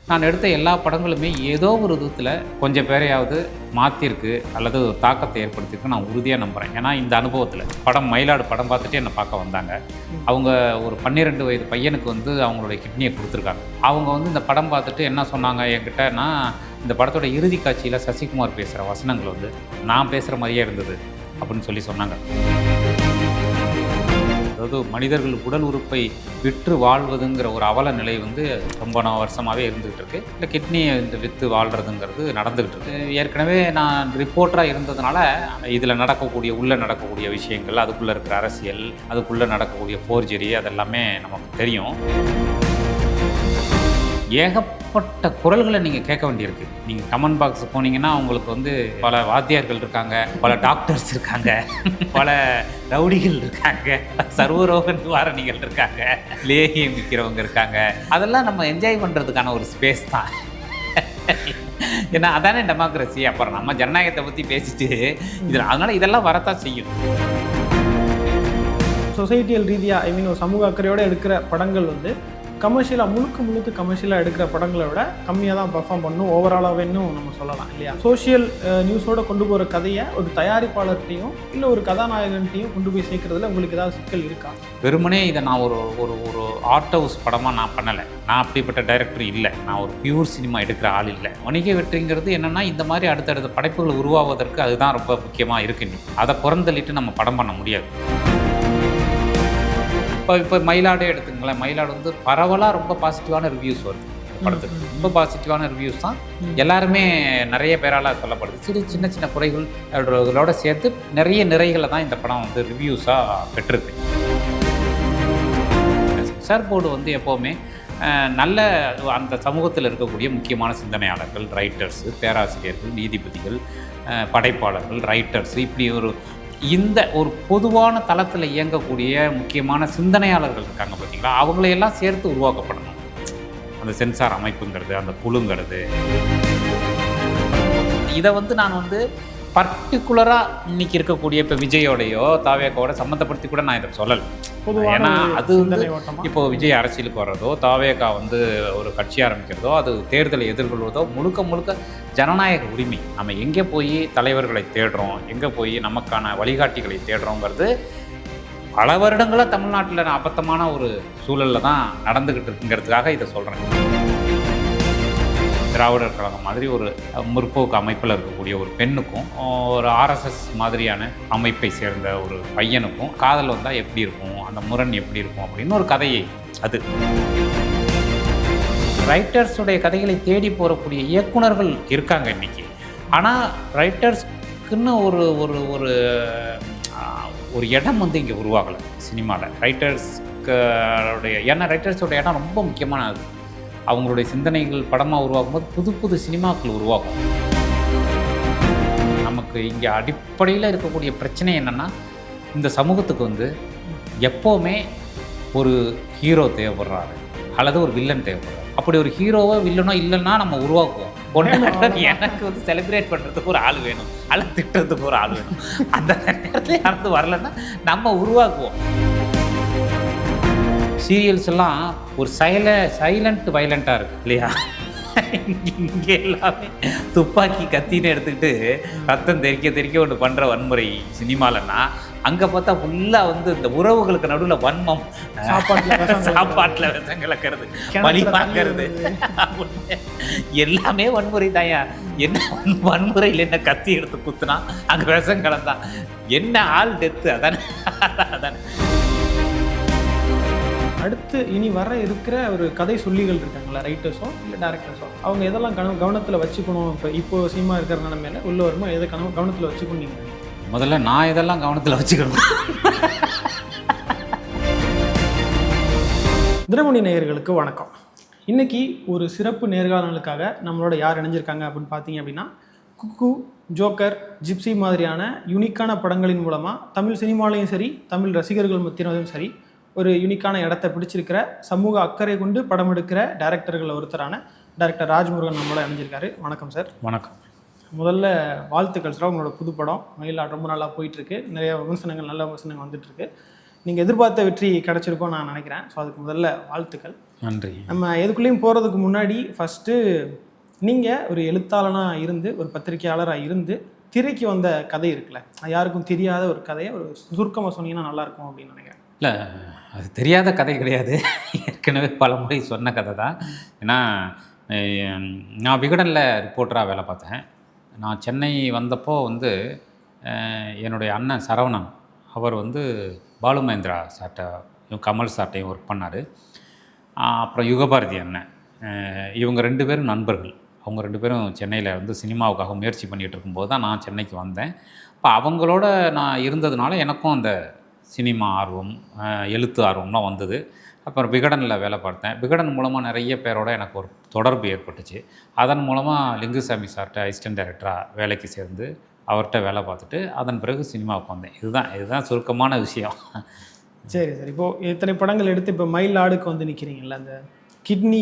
நான் எடுத்த எல்லா படங்களுமே ஏதோ ஒரு விதத்தில் கொஞ்சம் பேரையாவது மாற்றிருக்கு அல்லது ஒரு தாக்கத்தை ஏற்படுத்தியிருக்கு நான் உறுதியாக நம்புகிறேன். ஏன்னா இந்த அனுபவத்தில் படம் மயிலாடு படம் பார்த்துட்டு என்னை பார்க்க வந்தாங்க. அவங்க ஒரு 12 வயது பையனுக்கு வந்து அவங்களுடைய கிட்னியை கொடுத்துருக்காங்க. அவங்க வந்து இந்த படம் பார்த்துட்டு என்ன சொன்னாங்க என்கிட்டனா, இந்த படத்தோட இறுதி காட்சியில் சசிகுமார் பேசுகிற வசனங்கள் வந்து நான் பேசுகிற மாதிரியே இருந்தது அப்படின்னு சொல்லி சொன்னாங்க. அதாவது மனிதர்கள் உடல் உறுப்பை விற்று வாழ்வதுங்கிற ஒரு அவல நிலை வந்து ரொம்ப வருஷமாகவே இருந்துகிட்டு இருக்கு. இல்லை கிட்னியை விற்று வாழ்கிறதுங்கிறது நடந்துகிட்டு இருக்கு. ஏற்கனவே நான் ரிப்போர்ட்டராக இருந்ததுனால இதில் உள்ளே நடக்கக்கூடிய விஷயங்கள், அதுக்குள்ளே இருக்கிற அரசியல், அதுக்குள்ளே நடக்கக்கூடிய ஃபோர்ஜரி அதெல்லாமே நமக்கு தெரியும். ஏகப்பட்ட குரல்களை நீங்கள் கேட்க வேண்டியிருக்கு. நீங்கள் கமெண்ட் பாக்ஸ் போனீங்கன்னா உங்களுக்கு வந்து பல வாத்தியார்கள் இருக்காங்க, பல டாக்டர்ஸ் இருக்காங்க, பல ரவுடிகள் இருக்காங்க, சர்வரோக நிவாரணிகள் இருக்காங்க, லேகியம் விற்கிறவங்க இருக்காங்க. அதெல்லாம் நம்ம என்ஜாய் பண்ணுறதுக்கான ஒரு ஸ்பேஸ் தான். ஏன்னா அதானே டெமோக்ரஸி. அப்புறம் நம்ம ஜனநாயகத்தை பற்றி பேசிட்டு இதில் அதனால் இதெல்லாம் வரத்தான் செய்யும். சொசைட்டியல் ரீதியாக ஒரு சமூக அக்கறையோடு எடுக்கிற படங்கள் வந்து கமர்ஷியலாக முழுக்க கமர்ஷியலாக எடுக்கிற படங்களை விட கம்மியாக தான் பர்ஃபார்ம் பண்ணணும் ஓவராலாகவேன்னு நம்ம சொல்லலாம் இல்லையா? சோஷியல் நியூஸோடு கொண்டு போகிற கதையை ஒரு தயாரிப்பாளர்கிட்டையும் இல்லை ஒரு கதாநாயகன்ட்டையும் கொண்டு போய் சேர்க்கறதுல உங்களுக்கு ஏதாவது சிக்கல் இருக்கா? வெறுமனே இதை நான் ஒரு ஒரு ஒரு ஆர்ட் ஹவுஸ் படமாக நான் பண்ணலை. நான் அப்படிப்பட்ட டைரக்டர் இல்லை. நான் ஒரு பியூர் சினிமா எடுக்கிற ஆள் இல்லை. வணிக வெற்றிங்கிறது என்னென்னா இந்த மாதிரி அடுத்தடுத்த படைப்புகள் உருவாவதற்கு அதுதான் ரொம்ப முக்கியமாக இருக்குது. அதை புறந்தள்ளிட்டு நம்ம படம் பண்ண முடியாது. இப்போ மயிலாடே எடுத்துங்களேன். மயிலாடு வந்து பரவலாக ரொம்ப பாசிட்டிவான ரிவ்யூஸ் வருது. படத்துக்கு ரொம்ப பாசிட்டிவான ரிவ்யூஸ் தான் எல்லாருமே நிறைய பேரால் சொல்லப்படுது. சின்ன சின்ன குறைகளோட சேர்த்து நிறைய நிறைகளை தான் இந்த படம் வந்து ரிவ்யூஸாக பெற்றிருக்கு. சென்சார் போர்டு வந்து எப்போவுமே நல்ல அந்த சமூகத்தில் இருக்கக்கூடிய முக்கியமான சிந்தனையாளர்கள், ரைட்டர்ஸு, பேராசிரியர்கள், நீதிபதிகள், படைப்பாளர்கள், ரைட்டர்ஸு, இப்படி இந்த ஒரு பொதுவான தளத்தில் இயங்கக்கூடிய முக்கியமான சிந்தனையாளர்கள் இருக்காங்க பார்த்தீங்களா, அவங்களையெல்லாம் சேர்த்து உருவாக்கப்படணும் அந்த சென்சார் அமைப்புங்கிறது, அந்த குழுங்கிறது. இதை வந்து நான் வந்து பர்டிகுலராக இன்றைக்கி இருக்கக்கூடிய இப்போ விஜயோடையோ தாவேக்காவோட சம்மந்தப்படுத்தி கூட நான் இதை சொல்லலை. ஏன்னா அது வந்து இப்போது விஜய் அரசியலுக்கு வர்றதோ, தாவேக்கா வந்து ஒரு கட்சி ஆரம்பிக்கிறதோ, அது தேர்தலை எதிர்கொள்வதோ முழுக்க ஜனநாயக உரிமை. நம்ம எங்கே போய் தலைவர்களை தேடுறோம், எங்கே போய் நமக்கான வழிகாட்டிகளை தேடுறோங்கிறது பல வருடங்களாக தமிழ்நாட்டில் அபத்தமான ஒரு சூழலில் தான் நடந்துக்கிட்டு இருக்குங்கிறதுக்காக இதை சொல்கிறேன். திராவிடர் கழகம் மாதிரி ஒரு முற்போக்கு அமைப்பில் இருக்கக்கூடிய ஒரு பெண்ணுக்கும், ஒரு ஆர்எஸ்எஸ் மாதிரியான அமைப்பை சேர்ந்த ஒரு பையனுக்கும் காதல் வந்தால் எப்படி இருக்கும், அந்த முரண் எப்படி இருக்கும் அப்படின்னு ஒரு கதையை. அது ரைட்டர்ஸுடைய கதைகளை தேடி போகக்கூடிய இயக்குனர்கள் இருக்காங்க இன்றைக்கி. ஆனால் ரைட்டர்ஸ்க்குன்னு ஒரு ஒரு ஒரு ஒரு இடம் வந்து இங்கே உருவாகலை சினிமாவில் ரைட்டர்ஸ்டைய. ஏன்னா ரைட்டர்ஸோட இடம் ரொம்ப முக்கியமானது. அவங்களுடைய சிந்தனைகள் படமாக உருவாக்கும் போது புது சினிமாக்கள் உருவாகும். நமக்கு இங்கே அடிப்படையில் இருக்கக்கூடிய பிரச்சனை என்னென்னா, இந்த சமூகத்துக்கு வந்து எப்போவுமே ஒரு ஹீரோ தேவைப்படுறாரு அல்லது ஒரு வில்லன் தேவைப்படுறாரு. அப்படி ஒரு ஹீரோவோ வில்லனோ இல்லைன்னா நம்ம உருவாக்குவோம். எனக்கு வந்து செலிப்ரேட் பண்ணுறதுக்கு ஒரு ஆள் வேணும், அல்லது திட்டுறதுக்கு ஒரு ஆள் வேணும். அந்த நேரத்தில் யாராவது வரலன்னா நம்ம உருவாக்குவோம். சீரியல்ஸ் எல்லாம் ஒரு சைலண்ட் வைலண்ட்டாக இருக்குது இல்லையா? இங்கே எல்லாமே துப்பாக்கி கத்தின்னு எடுத்துக்கிட்டு ரத்தம் தெறிக்க ஒன்று பண்ணுற வன்முறை சினிமாலன்னா, அங்கே பார்த்தா ஃபுல்லாக வந்து இந்த உறவுகளுக்கு நடுவில் வன்மம், சாப்பாட்டில் விஷம் கலக்கிறது, வலி வாங்கிறது, எல்லாமே வன்முறை தாயா. என்ன வன்முறையில் என்ன கத்தி எடுத்து குத்துனா அங்கே விஷம் கலந்தான் என்ன ஆள் டெத்து. அதானே. அடுத்து இனி வர இருக்கிற ஒரு கதை சொல்லிகள் இருக்காங்களா, ரைட்டர்ஸோ இல்லை டேரக்டர்ஸோ, அவங்க எதெல்லாம் கவனத்தில் வச்சுக்கணும்? இப்போ சினிமா இருக்கிற நிலைமையில உள்ள வருமோ எதை கவனத்தில் வச்சுக்கணும் நீங்கள்? முதல்ல நான் இதெல்லாம் கவனத்தில் வச்சுக்கணும். தினமணி நேயர்களுக்கு வணக்கம். இன்றைக்கி ஒரு சிறப்பு நேர்காணலுக்காக நம்மளோட யார் இணைஞ்சிருக்காங்க அப்படின்னு பார்த்தீங்க அப்படின்னா, குக்கு, ஜோக்கர், ஜிப்சி மாதிரியான யூனிக்கான படங்களின் மூலமாக தமிழ் சினிமாலையும் சரி, தமிழ் ரசிகர்கள் மத்தியிலும் சரி, ஒரு யூனிக்கான இடத்த பிடிச்சிருக்கிற, சமூக அக்கறை கொண்டு படம் எடுக்கிற டைரக்டர்கள் ஒருத்தரான டைரக்டர் ராஜ்முருகன் நம்மளோட இணைஞ்சிருக்காரு. வணக்கம் சார். வணக்கம். முதல்ல வாழ்த்துக்கள் சார். உங்களோட புது படம் மயிலாடு ரொம்ப நல்லா போயிட்டுருக்கு. நிறைய நல்ல விமர்சனங்கள் வந்துட்டுருக்கு. நீங்கள் எதிர்பார்த்த வெற்றி கிடச்சிருக்கோன்னு நான் நினைக்கிறேன். ஸோ அதுக்கு முதல்ல வாழ்த்துக்கள். நன்றி. நம்ம எதுக்குள்ளேயும் போகிறதுக்கு முன்னாடி ஃபஸ்ட்டு நீங்கள் ஒரு எழுத்தாளனாக இருந்து ஒரு பத்திரிகையாளராக இருந்து திரைக்கு வந்த கதை இருக்குல்ல, யாருக்கும் தெரியாத ஒரு கதையை ஒரு சுருக்கமாக சொன்னீங்கன்னா நல்லாயிருக்கும் அப்படின்னு நினைக்கிறேன். இல்லை, அது தெரியாத கதை கிடையாது, ஏற்கனவே பல முறை சொன்ன கதை தான். ஏன்னா நான் விகடனில் ரிப்போர்ட்டராக வேலை பார்த்தேன். நான் சென்னை வந்தப்போ வந்து என்னுடைய அண்ணன் சரவணன் அவர் வந்து பாலு மகேந்திரா சார்ட்ட கமல் சார்ட்டையும் ஒர்க் பண்ணார். அப்புறம் யுகபாரதி அண்ணன், இவங்க 2 பேரும் நண்பர்கள். அவங்க 2 பேரும் சென்னையில் வந்து சினிமாவுக்காக முயற்சி பண்ணிகிட்டு இருக்கும்போது தான் நான் சென்னைக்கு வந்தேன். அப்போ அவங்களோட நான் இருந்ததுனால எனக்கும் அந்த சினிமா ஆர்வம், எழுத்து ஆர்வம்லாம் வந்தது. அப்புறம் விகடனில் வேலை பார்த்தேன். விகடன் மூலமாக நிறைய பேரோட எனக்கு ஒரு தொடர்பு ஏற்பட்டுச்சு. அதன் மூலமாக லிங்குசாமி சார்கிட்ட அசிஸ்டன்ட் டைரக்டராக வேலைக்கு சேர்ந்து அவர்கிட்ட வேலை பார்த்துட்டு அதன் பிறகு சினிமாவுக்கு வந்தேன். இதுதான் சுருக்கமான விஷயம். சரி சரி. இப்போது இத்தனை படங்கள் எடுத்து இப்போ மயிலாடுக்கு வந்து நிற்கிறீங்கல்ல, அந்த கிட்னி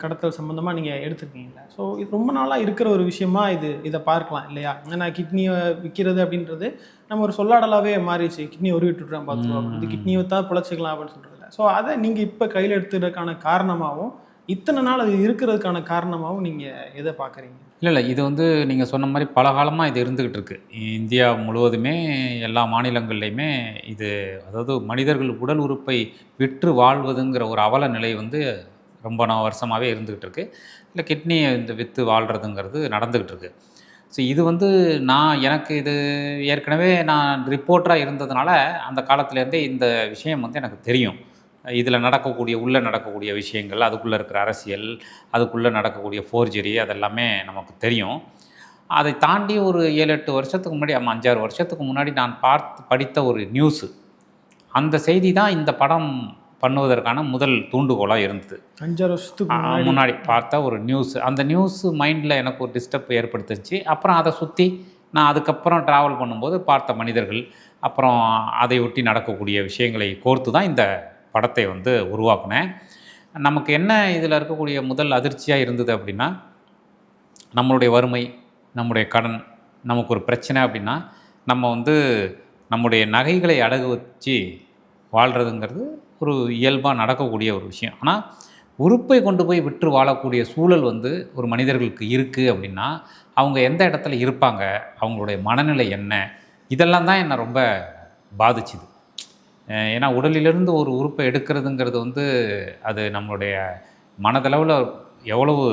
கடத்தல் சம்மந்தமாக நீங்கள் எடுத்துருக்கீங்களா? ஸோ இது ரொம்ப நாளாக இருக்கிற ஒரு விஷயமா இதை பார்க்கலாம் இல்லையா? ஏன்னா கிட்னியை விற்கிறது அப்படின்றது நம்ம ஒரு சொல்லாடலாகவே மாறிடுச்சு. கிட்னி ஒரு விட்டுட்டுறோம் பார்த்துருவோம், இது கிட்னியை தான் பிழைச்சிக்கலாம் அப்படின்னு சொல்கிறதில்ல. ஸோ அதை நீங்கள் இப்போ கையில் எடுத்துக்கிறதுக்கான காரணமாகவும் இத்தனை நாள் அது இருக்கிறதுக்கான காரணமாகவும் நீங்கள் எதை பார்க்குறீங்க? இல்லை, இது வந்து நீங்கள் சொன்ன மாதிரி பல காலமாக இது இருந்துக்கிட்டு இருக்குது. இந்தியா முழுவதுமே எல்லா மாநிலங்கள்லையுமே இது, அதாவது மனிதர்கள் உடல் உறுப்பை விற்று வாழ்வதுங்கிற ஒரு அவல நிலை வந்து ரொம்ப வருஷமாகவே இருந்துக்கிட்டு இருக்குது. இல்லை, கிட்னியை இந்த விற்று வாழ்கிறதுங்கிறது நடந்துக்கிட்டு இருக்குது. ஸோ இது வந்து எனக்கு இது ஏற்கனவே நான் ரிப்போர்ட்டராக இருந்ததுனால அந்த காலத்துலேருந்தே இந்த விஷயம் வந்து எனக்கு தெரியும். இதில் உள்ளே நடக்கக்கூடிய விஷயங்கள், அதுக்குள்ளே இருக்கிற அரசியல், அதுக்குள்ளே நடக்கக்கூடிய ஃபோர்ஜரி, அதெல்லாமே நமக்கு தெரியும். அதை தாண்டி ஒரு 7-8 வருஷத்துக்கு முன்னாடி, 5-6 வருஷத்துக்கு முன்னாடி நான் படித்த ஒரு நியூஸு, அந்த செய்தி தான் இந்த படம் பண்ணுவதற்கான முதல் தூண்டுகோலாக இருந்தது. 5-6 வருஷத்துக்கு முன்னாடி பார்த்த ஒரு நியூஸ். அந்த நியூஸு மைண்டில் எனக்கு ஒரு டிஸ்டர்ப் ஏற்படுத்துச்சு. அப்புறம் அதை சுற்றி நான் அதுக்கப்புறம் ட்ராவல் பண்ணும்போது பார்த்த மனிதர்கள், அப்புறம் அதை ஒட்டி நடக்கக்கூடிய விஷயங்களை கோர்த்து தான் இந்த படத்தை வந்து உருவாக்குனேன். நமக்கு என்ன இதில் இருக்கக்கூடிய முதல் அதிர்ச்சியாக இருந்தது அப்படின்னா, நம்மளுடைய வறுமை, நம்முடைய கடன், நமக்கு ஒரு பிரச்சனை அப்படின்னா நம்ம வந்து நம்முடைய நகைகளை அடகு வச்சு வாழ்கிறதுங்கிறது ஒரு இயல்பாக நடக்கக்கூடிய ஒரு விஷயம். ஆனால் உறுப்பை கொண்டு போய் விற்று வாழக்கூடிய சூழல் வந்து ஒரு மனிதர்களுக்கு இருக்குது அப்படின்னா அவங்க எந்த இடத்துல இருப்பாங்க, அவங்களுடைய மனநிலை என்ன, இதெல்லாம் தான் என்னை ரொம்ப பாதிச்சுது. ஏன்னா உடலிலிருந்து ஒரு உறுப்பை எடுக்கிறதுங்கிறது வந்து அது நம்மளுடைய மனதளவில் எவ்வளவு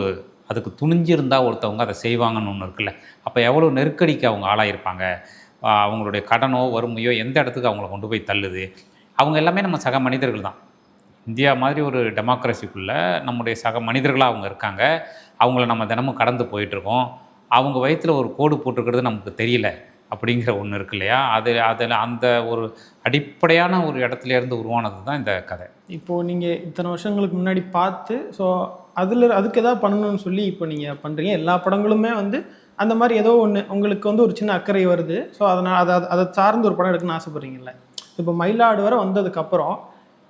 அதுக்கு துணிஞ்சிருந்தால் ஒருத்தவங்க அதை செய்வாங்கன்னு ஒன்று இருக்குல்ல. அப்போ எவ்வளோ நெருக்கடிக்கு அவங்க ஆளாயிருப்பாங்க, அவங்களுடைய கடனோ வறுமையோ எந்த இடத்துக்கு அவங்கள கொண்டு போய் தள்ளுது. அவங்க எல்லாமே நம்ம சக மனிதர்கள் தான். இந்தியா மாதிரி ஒரு டெமோக்ரஸிக்குள்ளே நம்முடைய சக மனிதர்களாக அவங்க இருக்காங்க. அவங்கள நம்ம தினமும் கடந்து போயிட்டுருக்கோம். அவங்க வயிற்றில் ஒரு கோடு போட்டிருக்கிறது நமக்கு தெரியல அப்படிங்கிற ஒன்று இருக்கு இல்லையா? அதில் அந்த ஒரு அடிப்படையான ஒரு இடத்துலேருந்து உருவானது தான் இந்த கதை. இப்போது நீங்கள் இத்தனை வருஷங்களுக்கு முன்னாடி பார்த்து, ஸோ அதுக்கு எதாவது பண்ணணும்னு சொல்லி இப்போ நீங்கள் பண்ணுறீங்க. எல்லா படங்களுமே வந்து அந்த மாதிரி ஏதோ ஒன்று உங்களுக்கு வந்து ஒரு சின்ன அக்கறை வருது. ஸோ அதனால் அதை சார்ந்து ஒரு படம் எடுக்கணும்னு ஆசைப்பட்றீங்கல்ல. இப்போ மயிலாடு வரை வந்ததுக்கப்புறம்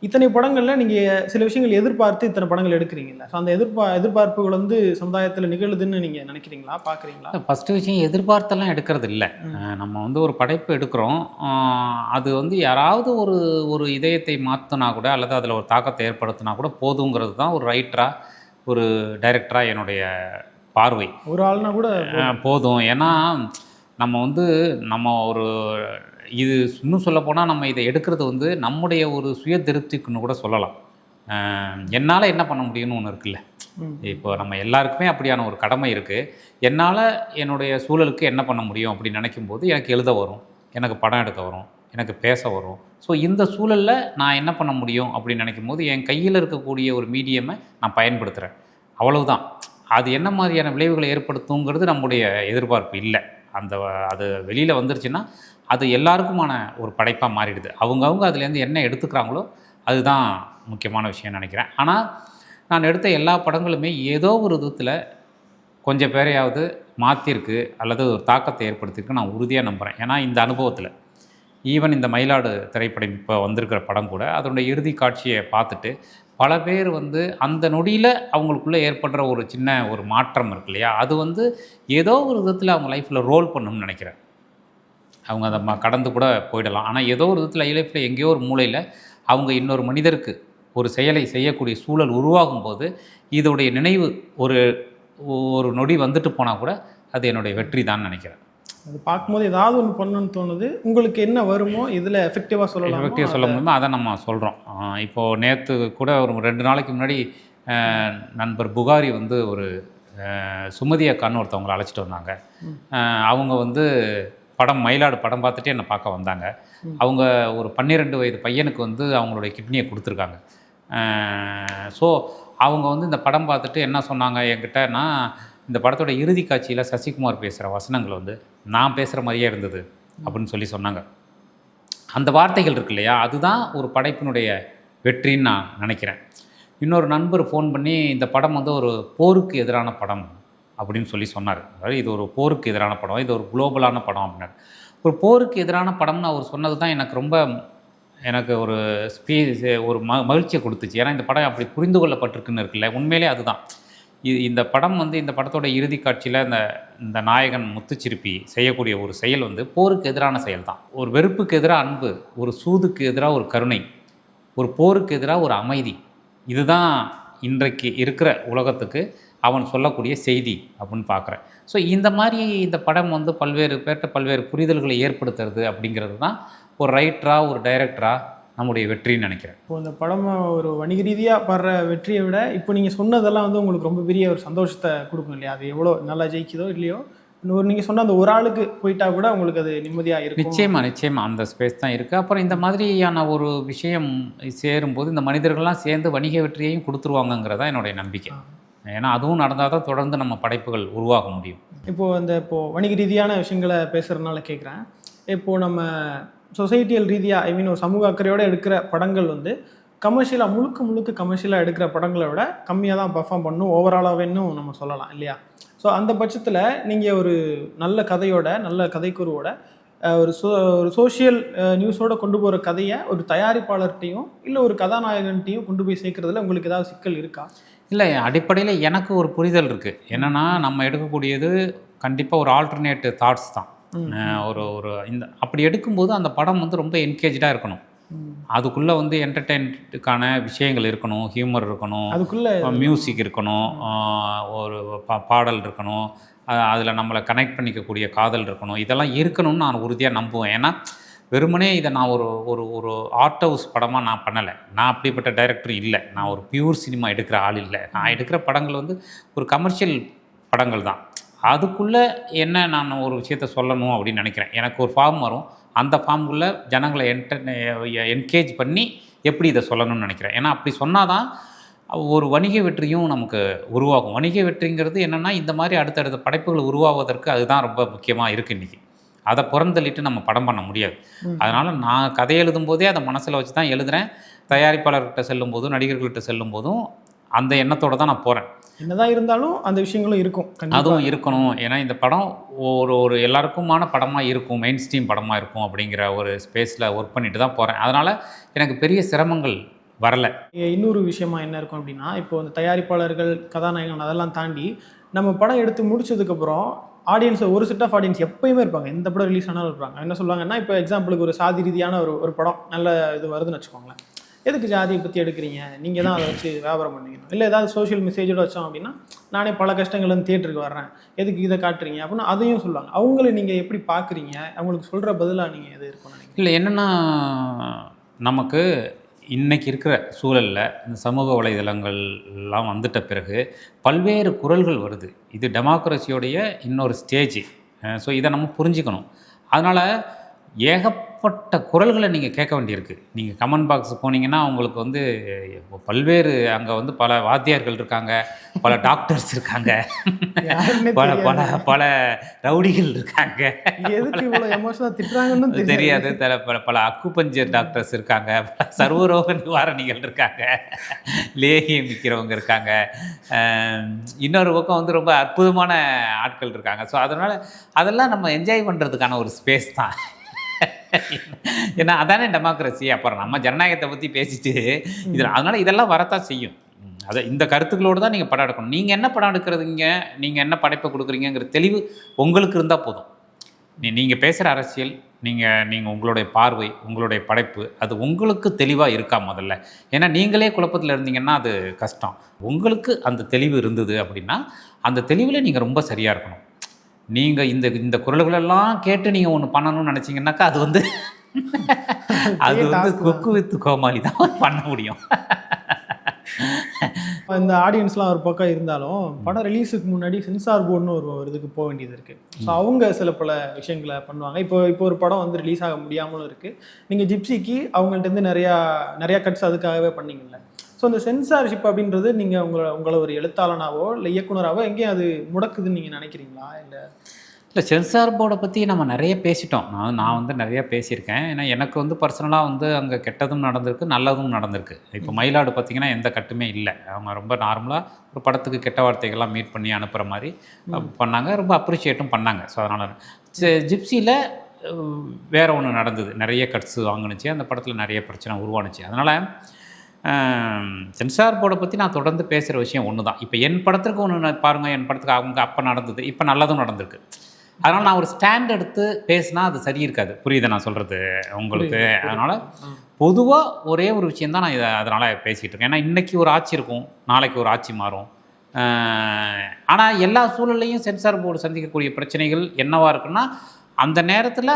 இத்தனை படங்களில் நீங்கள் சில விஷயங்கள் எதிர்பார்த்து இத்தனை படங்கள் எடுக்கிறீங்கல்ல. ஸோ அந்த எதிர்பார்ப்புகள் வந்து சமுதாயத்தில் நிகழுதுன்னு நீங்கள் நினைக்கிறீங்களா, பார்க்குறீங்களா? ஃபஸ்ட்டு விஷயம், எதிர்பார்த்தெல்லாம் எடுக்கிறது இல்லை. நம்ம வந்து ஒரு படைப்பு எடுக்கிறோம், அது வந்து யாராவது ஒரு இதயத்தை மாற்றினா கூட அல்லது அதில் ஒரு தாக்கத்தை ஏற்படுத்தினா கூட போதுங்கிறது தான் ஒரு ரைட்டராக, ஒரு டைரக்டராக என்னுடைய பார்வை. ஒரு ஆள்னா கூட போதும். ஏன்னா நம்ம ஒரு இது இன்னும் சொல்லப்போனால் நம்ம இதை எடுக்கிறது வந்து நம்முடைய ஒரு சுய திருப்திக்குன்னு கூட சொல்லலாம். என்னால் என்ன பண்ண முடியும்னு ஒன்று இருக்குல்ல. இப்போ நம்ம எல்லாருக்குமே அப்படியான ஒரு கடமை இருக்குது. என்னால் என்னுடைய சூழலுக்கு என்ன பண்ண முடியும் அப்படின்னு நினைக்கும்போது எனக்கு எழுத வரும், எனக்கு படம் எடுக்க வரும், எனக்கு பேச வரும். ஸோ இந்த சூழலில் நான் என்ன பண்ண முடியும் அப்படின்னு நினைக்கும் போது என் கையில் இருக்கக்கூடிய ஒரு மீடியமை நான் பயன்படுத்துகிறேன். அவ்வளவுதான். அது என்ன மாதிரியான விளைவுகளை ஏற்படுத்துங்கிறது நம்முடைய எதிர்பார்ப்பு இல்லை. அது வெளியில் வந்துருச்சுன்னா அது எல்லாருக்குமான ஒரு படைப்பாக மாறிடுது. அவங்கவுங்க அதுலேருந்து என்ன எடுத்துக்கிறாங்களோ அதுதான் முக்கியமான விஷயம் நினைக்கிறேன். ஆனால் நான் எடுத்த எல்லா படங்களுமே ஏதோ ஒரு விதத்தில் கொஞ்சம் பேரையாவது மாற்றிருக்கு அல்லது ஒரு தாக்கத்தை ஏற்படுத்தியிருக்கு நான் உறுதியாக நம்புகிறேன். ஏன்னா இந்த அனுபவத்தில் ஈவன் இந்த மயிலாடு திரைப்படம் இப்போ வந்திருக்கிற படம் கூட அதனுடைய இறுதி காட்சியை பார்த்துட்டு பல பேர் வந்து அந்த நொடியில் அவங்களுக்குள்ளே ஏற்படுற ஒரு சின்ன ஒரு மாற்றம் இருக்கு இல்லையா, அது வந்து ஏதோ ஒரு விதத்தில் அவங்க லைஃப்பில் ரோல் பண்ணணும்னு நினைக்கிறேன். அவங்க அதை கடந்து கூட போயிடலாம். ஆனால் ஏதோ ஒரு விதத்தில் லைஃப்பில் எங்கேயோ ஒரு மூலையில் அவங்க இன்னொரு மனிதருக்கு ஒரு செயலை செய்யக்கூடிய சூழல் உருவாகும் போது இதோடைய நினைவு ஒரு ஒரு நொடி வந்துட்டு போனால் கூட அது என்னுடைய வெற்றி தான் நினைக்கிறேன். அது பார்க்கும்போது ஏதாவது ஒன்று பண்ணணும்னு தோணுது. உங்களுக்கு என்ன வருமோ இதில் எஃபெக்டிவாக சொல்லலாம், எஃபெக்டிவாக சொல்ல முடியுமோ அதை நம்ம சொல்கிறோம். இப்போது நேற்று கூட ஒரு 2 நாளைக்கு முன்னாடி நண்பர் புகாரி வந்து ஒரு சுமதி அக்கான்னு ஒருத்தவங்களை அழைச்சிட்டு வந்தாங்க. அவங்க வந்து மயிலாடு படம் பார்த்துட்டு என்னை பார்க்க வந்தாங்க. அவங்க ஒரு 12 வயது பையனுக்கு வந்து அவங்களுடைய கிட்னியை கொடுத்துருக்காங்க. ஸோ அவங்க வந்து இந்த படம் பார்த்துட்டு என்ன சொன்னாங்க என்கிட்டனா, இந்த படத்தோட இறுதி காட்சியில் சசிகுமார் பேசுகிற வசனங்கள் வந்து நான் பேசுகிற மாதிரியே இருந்தது அப்படின்னு சொன்னாங்க. அந்த வார்த்தைகள் இருக்கு இல்லையா, அதுதான் ஒரு படைப்பினுடைய வெற்றின்னு நான் நினைக்கிறேன். இன்னொரு நண்பர் ஃபோன் பண்ணி இந்த படம் வந்து ஒரு போருக்கு எதிரான படம் அப்படின்னு சொன்னார். அதாவது இது ஒரு போருக்கு எதிரான படம், இது ஒரு குளோபலான படம் அப்படின்னாரு. ஒரு போருக்கு எதிரான படம்னு அவர் சொன்னது தான் எனக்கு ஒரு ஒரு மகிழ்ச்சியை கொடுத்துச்சு. ஏன்னா இந்த படம் அப்படி புரிந்து கொள்ளப்பட்டிருக்குன்னு இருக்குல்ல, உண்மையிலே அதுதான். இந்த படம் வந்து இந்த படத்தோட இறுதி காட்சியில் இந்த நாயகன் முத்துச்சிருப்பி செய்யக்கூடிய ஒரு செயல் வந்து போருக்கு எதிரான செயல் தான். ஒரு வெறுப்புக்கு எதிராக அன்பு, ஒரு சூதுக்கு எதிராக ஒரு கருணை, ஒரு போருக்கு எதிராக ஒரு அமைதி. இதுதான் இன்றைக்கு இருக்கிற உலகத்துக்கு அவன் சொல்லக்கூடிய செய்தி அப்படின்னு பார்க்குறேன். ஸோ இந்த மாதிரி இந்த படம் வந்து பல்வேறு பேர்கிட்ட பல்வேறு புரிதல்களை ஏற்படுத்துறது அப்படிங்கிறது தான் ஒரு ரைட்டராக ஒரு டைரக்டராக நம்முடைய வெற்றின்னு நினைக்கிறேன். இப்போ இந்த படம் ஒரு வணிக ரீதியாக படுற வெற்றியை விட இப்போ நீங்கள் சொன்னதெல்லாம் வந்து உங்களுக்கு ரொம்ப பெரிய ஒரு சந்தோஷத்தை கொடுக்கும் இல்லையா? அது எவ்வளோ நல்லா ஜெயிக்குதோ இல்லையோ, நீங்கள் சொன்ன அந்த ஒரு ஆளுக்கு போயிட்டா கூட உங்களுக்கு அது நிம்மதியாக இருக்கும். நிச்சயமாக அந்த ஸ்பேஸ் தான் இருக்குது. அப்புறம் இந்த மாதிரியான ஒரு விஷயம் சேரும்போது இந்த மனிதர்கள்லாம் சேர்ந்து வணிக வெற்றியையும் கொடுத்துருவாங்கங்கிறதா என்னுடைய நம்பிக்கை. ஏன்னா அதுவும் நடந்தால் தான் தொடர்ந்து நம்ம படைப்புகள் உருவாக முடியும். இப்போது வணிக ரீதியான விஷயங்களை பேசுகிறதுனால கேட்குறேன். இப்போது நம்ம சொசைட்டியல் ரீதியாக ஒரு சமூக அக்கறையோடு எடுக்கிற படங்கள் வந்து கமர்ஷியலாக முழுக்க கமர்ஷியலாக எடுக்கிற படங்களை விட கம்மியாக தான் பர்ஃபார்ம் பண்ணும் ஓவராலாகவேன்னு நம்ம சொல்லலாம் இல்லையா? ஸோ அந்த பட்சத்தில் நீங்கள் ஒரு நல்ல கதையோட, நல்ல கதைக்குருவோட ஒரு சோஷியல் நியூஸோடு கொண்டு போகிற கதையை ஒரு தயாரிப்பாளர்கிட்டையும் இல்லை ஒரு கதாநாயகன்ட்டையும் கொண்டு போய் சேர்க்குறதுல உங்களுக்கு ஏதாவது சிக்கல் இருக்கா? இல்லை, அடிப்படையில் எனக்கு ஒரு புரிதல் இருக்குது. என்னென்னா நம்ம எடுக்கக்கூடியது கண்டிப்பாக ஒரு ஆல்டர்னேட் தாட்ஸ் தான். அப்படி எடுக்கும்போது அந்த படம் வந்து ரொம்ப என்கேஜாக இருக்கணும். அதுக்குள்ளே வந்து என்டர்டெயின்மெண்ட்டுக்கான விஷயங்கள் இருக்கணும், ஹியூமர் இருக்கணும், அதுக்குள்ளே மியூசிக் இருக்கணும், ஒரு பாடல் இருக்கணும், அதில் நம்மளை கனெக்ட் பண்ணிக்கக்கூடிய காதல் இருக்கணும். இதெல்லாம் இருக்கணும்னு நான் உறுதியாக நம்புவேன். ஏன்னா வெறுமனே இதை நான் ஒரு ஆர்ட் ஹவுஸ் படமாக நான் பண்ணலை. நான் அப்படிப்பட்ட டைரக்டர் இல்லை. நான் ஒரு பியூர் சினிமா எடுக்கிற ஆள் இல்லை. நான் எடுக்கிற படங்கள் வந்து ஒரு கமர்ஷியல் படங்கள் தான். அதுக்குள்ளே என்ன நான் ஒரு விஷயத்த சொல்லணும் அப்படின்னு நினைக்கிறேன். எனக்கு ஒரு ஃபார்ம் வரும், அந்த ஃபார்முக்குள்ளே ஜனங்களை என்கேஜ் பண்ணி எப்படி இதை சொல்லணும்னு நினைக்கிறேன். ஏன்னா அப்படி சொன்னால் தான் ஒரு வணிக வெற்றியும் நமக்கு உருவாகும். வணிக வெற்றிங்கிறது என்னென்னா இந்த மாதிரி அடுத்தடுத்த படைப்புகள் உருவாவதற்கு அதுதான் ரொம்ப முக்கியமாக இருக்குது இன்றைக்கி. அதை புறந்தள்ளிட்டு நம்ம படம் பண்ண முடியாது. அதனால் நான் கதை எழுதும் போதே அதை மனசில் வச்சு தான் எழுதுகிறேன். தயாரிப்பாளர்கிட்ட செல்லும் போதும் நடிகர்கள்கிட்ட செல்லும் போதும் அந்த எண்ணத்தோடு தான் நான் போகிறேன். என்னதான் இருந்தாலும் அந்த விஷயங்களும் இருக்கும், அதுவும் இருக்கணும். ஏன்னா இந்த படம் ஒரு எல்லாருக்குமான படமாக இருக்கும், மெயின் ஸ்ட்ரீம் படமாக இருக்கும் அப்படிங்கிற ஒரு ஸ்பேஸில் ஒர்க் பண்ணிட்டு தான் போகிறேன். அதனால் எனக்கு பெரிய சிரமங்கள் வரலை. இன்னொரு விஷயமா என்ன இருக்கும் அப்படின்னா, இப்போ இந்த தயாரிப்பாளர்கள், கதாநாயகன் அதெல்லாம் தாண்டி நம்ம படம் எடுத்து முடிச்சதுக்கப்புறம் ஆடியன்ஸ், ஒரு செட் ஆஃப் ஆடியன்ஸ் எப்பயுமே இருப்பாங்க. எந்த படம் ரிலீஸ் ஆனாலும் இருப்பாங்க. என்ன சொல்லுவாங்கன்னா, இப்போ எக்ஸாம்பிளுக்கு ஒரு சாதி ரீதியான ஒரு படம் நல்ல இது வருதுன்னு வச்சுக்கோங்களேன், எதுக்கு ஜாதியை பற்றி எடுக்கிறீங்க, நீங்கள் தான் அதை வச்சு வியாபாரம் பண்ணிக்கணும். இல்லை ஏதாவது சோஷியல் மெசேஜோட வச்சோம் அப்படின்னா, நானே பல கஷ்டங்கள் வந்து தியேட்டருக்கு வர்றேன், எதுக்கு இதை காட்டுறீங்க அப்படின்னு அதையும் சொல்லுவாங்க. அவங்கள நீங்கள் எப்படி பார்க்குறீங்க? அவங்களுக்கு சொல்கிற பதிலாக நீங்கள் எது இருக்கணும் நினைக்கிறீங்க? இல்லை, என்னென்னா நமக்கு இன்றைக்கி இருக்கிற சூழலில் இந்த சமூக வலைதளங்கள்லாம் வந்துட்ட பிறகு பல்வேறு குரல்கள் வருது. இது டெமோக்ரஸியோடைய இன்னொரு ஸ்டேஜ். ஸோ இதை நம்ம புரிஞ்சுக்கணும். அதனால் ஏகப்பட்ட குரல்களை நீங்கள் கேட்க வேண்டியிருக்கு. நீங்கள் கமெண்ட் பாக்ஸ் போனீங்கன்னா உங்களுக்கு வந்து பல்வேறு அங்கே வந்து பல வாத்தியார்கள் இருக்காங்க, பல டாக்டர்ஸ் இருக்காங்க, பல ரவுடிகள் இருக்காங்க, தெரியாது, பல அக்குபஞ்சர் டாக்டர்ஸ் இருக்காங்க, பல சர்வரோக நிவாரணிகள் இருக்காங்க, லேகியம் விற்கிறவங்க இருக்காங்க, இன்னொரு பக்கம் வந்து ரொம்ப அற்புதமான ஆட்கள் இருக்காங்க. ஸோ அதெல்லாம் நம்ம என்ஜாய் பண்ணுறதுக்கான ஒரு ஸ்பேஸ் தான். ஏன்னா அதானே டெமோக்ரஸி. அப்புறம் நம்ம ஜனநாயகத்தை பற்றி பேசிட்டு அதனால் இதெல்லாம் வரத்தான் செய்யும். அதை இந்த கருத்துக்களோடு தான் நீங்கள் படம் எடுக்கணும். நீங்கள் என்ன படம் எடுக்கிறதுங்க, நீங்கள் என்ன படைப்பை கொடுக்குறீங்கிற தெளிவு உங்களுக்கு இருந்தால் போதும். நீங்கள் பேசுகிற அரசியல், நீங்கள் உங்களுடைய பார்வை, உங்களுடைய படைப்பு அது உங்களுக்கு தெளிவாக இருக்கா முதல்ல. ஏன்னா நீங்களே குழப்பத்தில் இருந்தீங்கன்னா அது கஷ்டம். உங்களுக்கு அந்த தெளிவு இருந்தது அப்படின்னா அந்த தெளிவில் நீங்கள் ரொம்ப சரியாக இருக்கணும். நீங்கள் இந்த குரல்களெல்லாம் கேட்டு நீங்கள் ஒன்று பண்ணணும்னு நினச்சிங்கன்னாக்கா அது வந்து குக்கு வித் கோமாளி தான் பண்ண முடியும். இந்த ஆடியன்ஸ்லாம் ஒரு பக்கம் இருந்தாலும் படம் ரிலீஸுக்கு முன்னாடி சென்சார் போர்டுன்னு ஒரு இதுக்கு போக வேண்டியது இருக்குது. ஸோ அவங்க சில பல விஷயங்களை பண்ணுவாங்க. இப்போ ஒரு படம் வந்து ரிலீஸ் ஆக முடியாமலும் இருக்குது. நீங்கள் ஜிப்சிக்கு அவங்கள்ட்டேருந்து நிறையா கட்ஸ் அதுக்காகவே பண்ணீங்கல்ல. ஸோ அந்த சென்சார்ஷிப் அப்படின்றது நீங்கள் உங்களை ஒரு எழுத்தாளனாவோ இல்லை இயக்குனராவோ எங்கேயும் அது முடக்குதுன்னு நீங்கள் நினைக்கிறீங்களா? இல்லை, சென்சார் போர்டை பற்றி நம்ம நிறைய பேசிட்டோம். நான் வந்து நிறைய பேசியிருக்கேன். ஏன்னா எனக்கு வந்து பர்சனலாக வந்து அங்கே கெட்டதும் நடந்திருக்கு, நல்லதும் நடந்திருக்கு. இப்போ மயிலாடு பார்த்திங்கன்னா எந்த கட்டுமே இல்லை. அவங்க ரொம்ப நார்மலாக ஒரு படத்துக்கு கெட்ட வார்த்தைகள்லாம் மீட் பண்ணி அனுப்புகிற மாதிரி பண்ணாங்க. ரொம்ப அப்ரிஷியேட்டும் பண்ணாங்க. ஸோ அதனால் ஜிப்சியில் வேறு ஒன்று நடந்தது. நிறைய கட்ஸு வாங்கினுச்சு. அந்த படத்தில் நிறைய பிரச்சனை உருவானுச்சு. அதனால் சென்சார் போர்டை பற்றி நான் தொடர்ந்து பேசுகிற விஷயம் ஒன்று தான். இப்போ என் படத்துக்கு ஒன்று பாருங்கள், என் படத்துக்கு அவங்க அப்போ நடந்தது, இப்போ நல்லதும் நடந்திருக்கு. அதனால் நான் ஒரு ஸ்டாண்ட் எடுத்து பேசினா அது சரி இருக்காது. புரியுது நான் சொல்கிறது உங்களுக்கு? அதனால் பொதுவாக ஒரே ஒரு விஷயந்தான் நான் அதனால் பேசிகிட்டு இருக்கேன். ஏன்னா இன்றைக்கி ஒரு ஆட்சி இருக்கும், நாளைக்கு ஒரு ஆட்சி மாறும். ஆனால் எல்லா சூழல்லையும் சென்சார் போர்டு சந்திக்கக்கூடிய பிரச்சனைகள் என்னவாக இருக்குன்னா, அந்த நேரத்தில்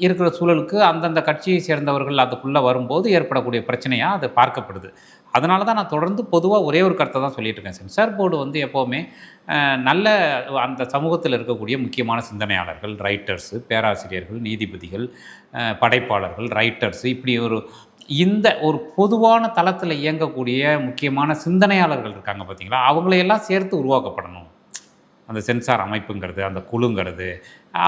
இருக்கிற சூழலுக்கு அந்தந்த கட்சியை சேர்ந்தவர்கள் அதுக்குள்ளே வரும்போது ஏற்படக்கூடிய பிரச்சனையாக அது பார்க்கப்படுது. அதனால தான் நான் தொடர்ந்து பொதுவாக ஒரே ஒரு கருத்தை தான் சொல்லிகிட்டு இருக்கேன். சென்சார் போர்டு வந்து எப்போவுமே நல்ல அந்த சமூகத்தில் இருக்கக்கூடிய முக்கியமான சிந்தனையாளர்கள், ரைட்டர்ஸு, பேராசிரியர்கள், நீதிபதிகள், படைப்பாளர்கள், ரைட்டர்ஸு, இப்படி இந்த ஒரு பொதுவான தளத்தில் இயங்கக்கூடிய முக்கியமான சிந்தனையாளர்கள் இருக்காங்க பார்த்தீங்களா, அவங்களையெல்லாம் சேர்த்து உருவாக்கப்படணும் அந்த சென்சார் அமைப்புங்கிறது, அந்த குழுங்கிறது.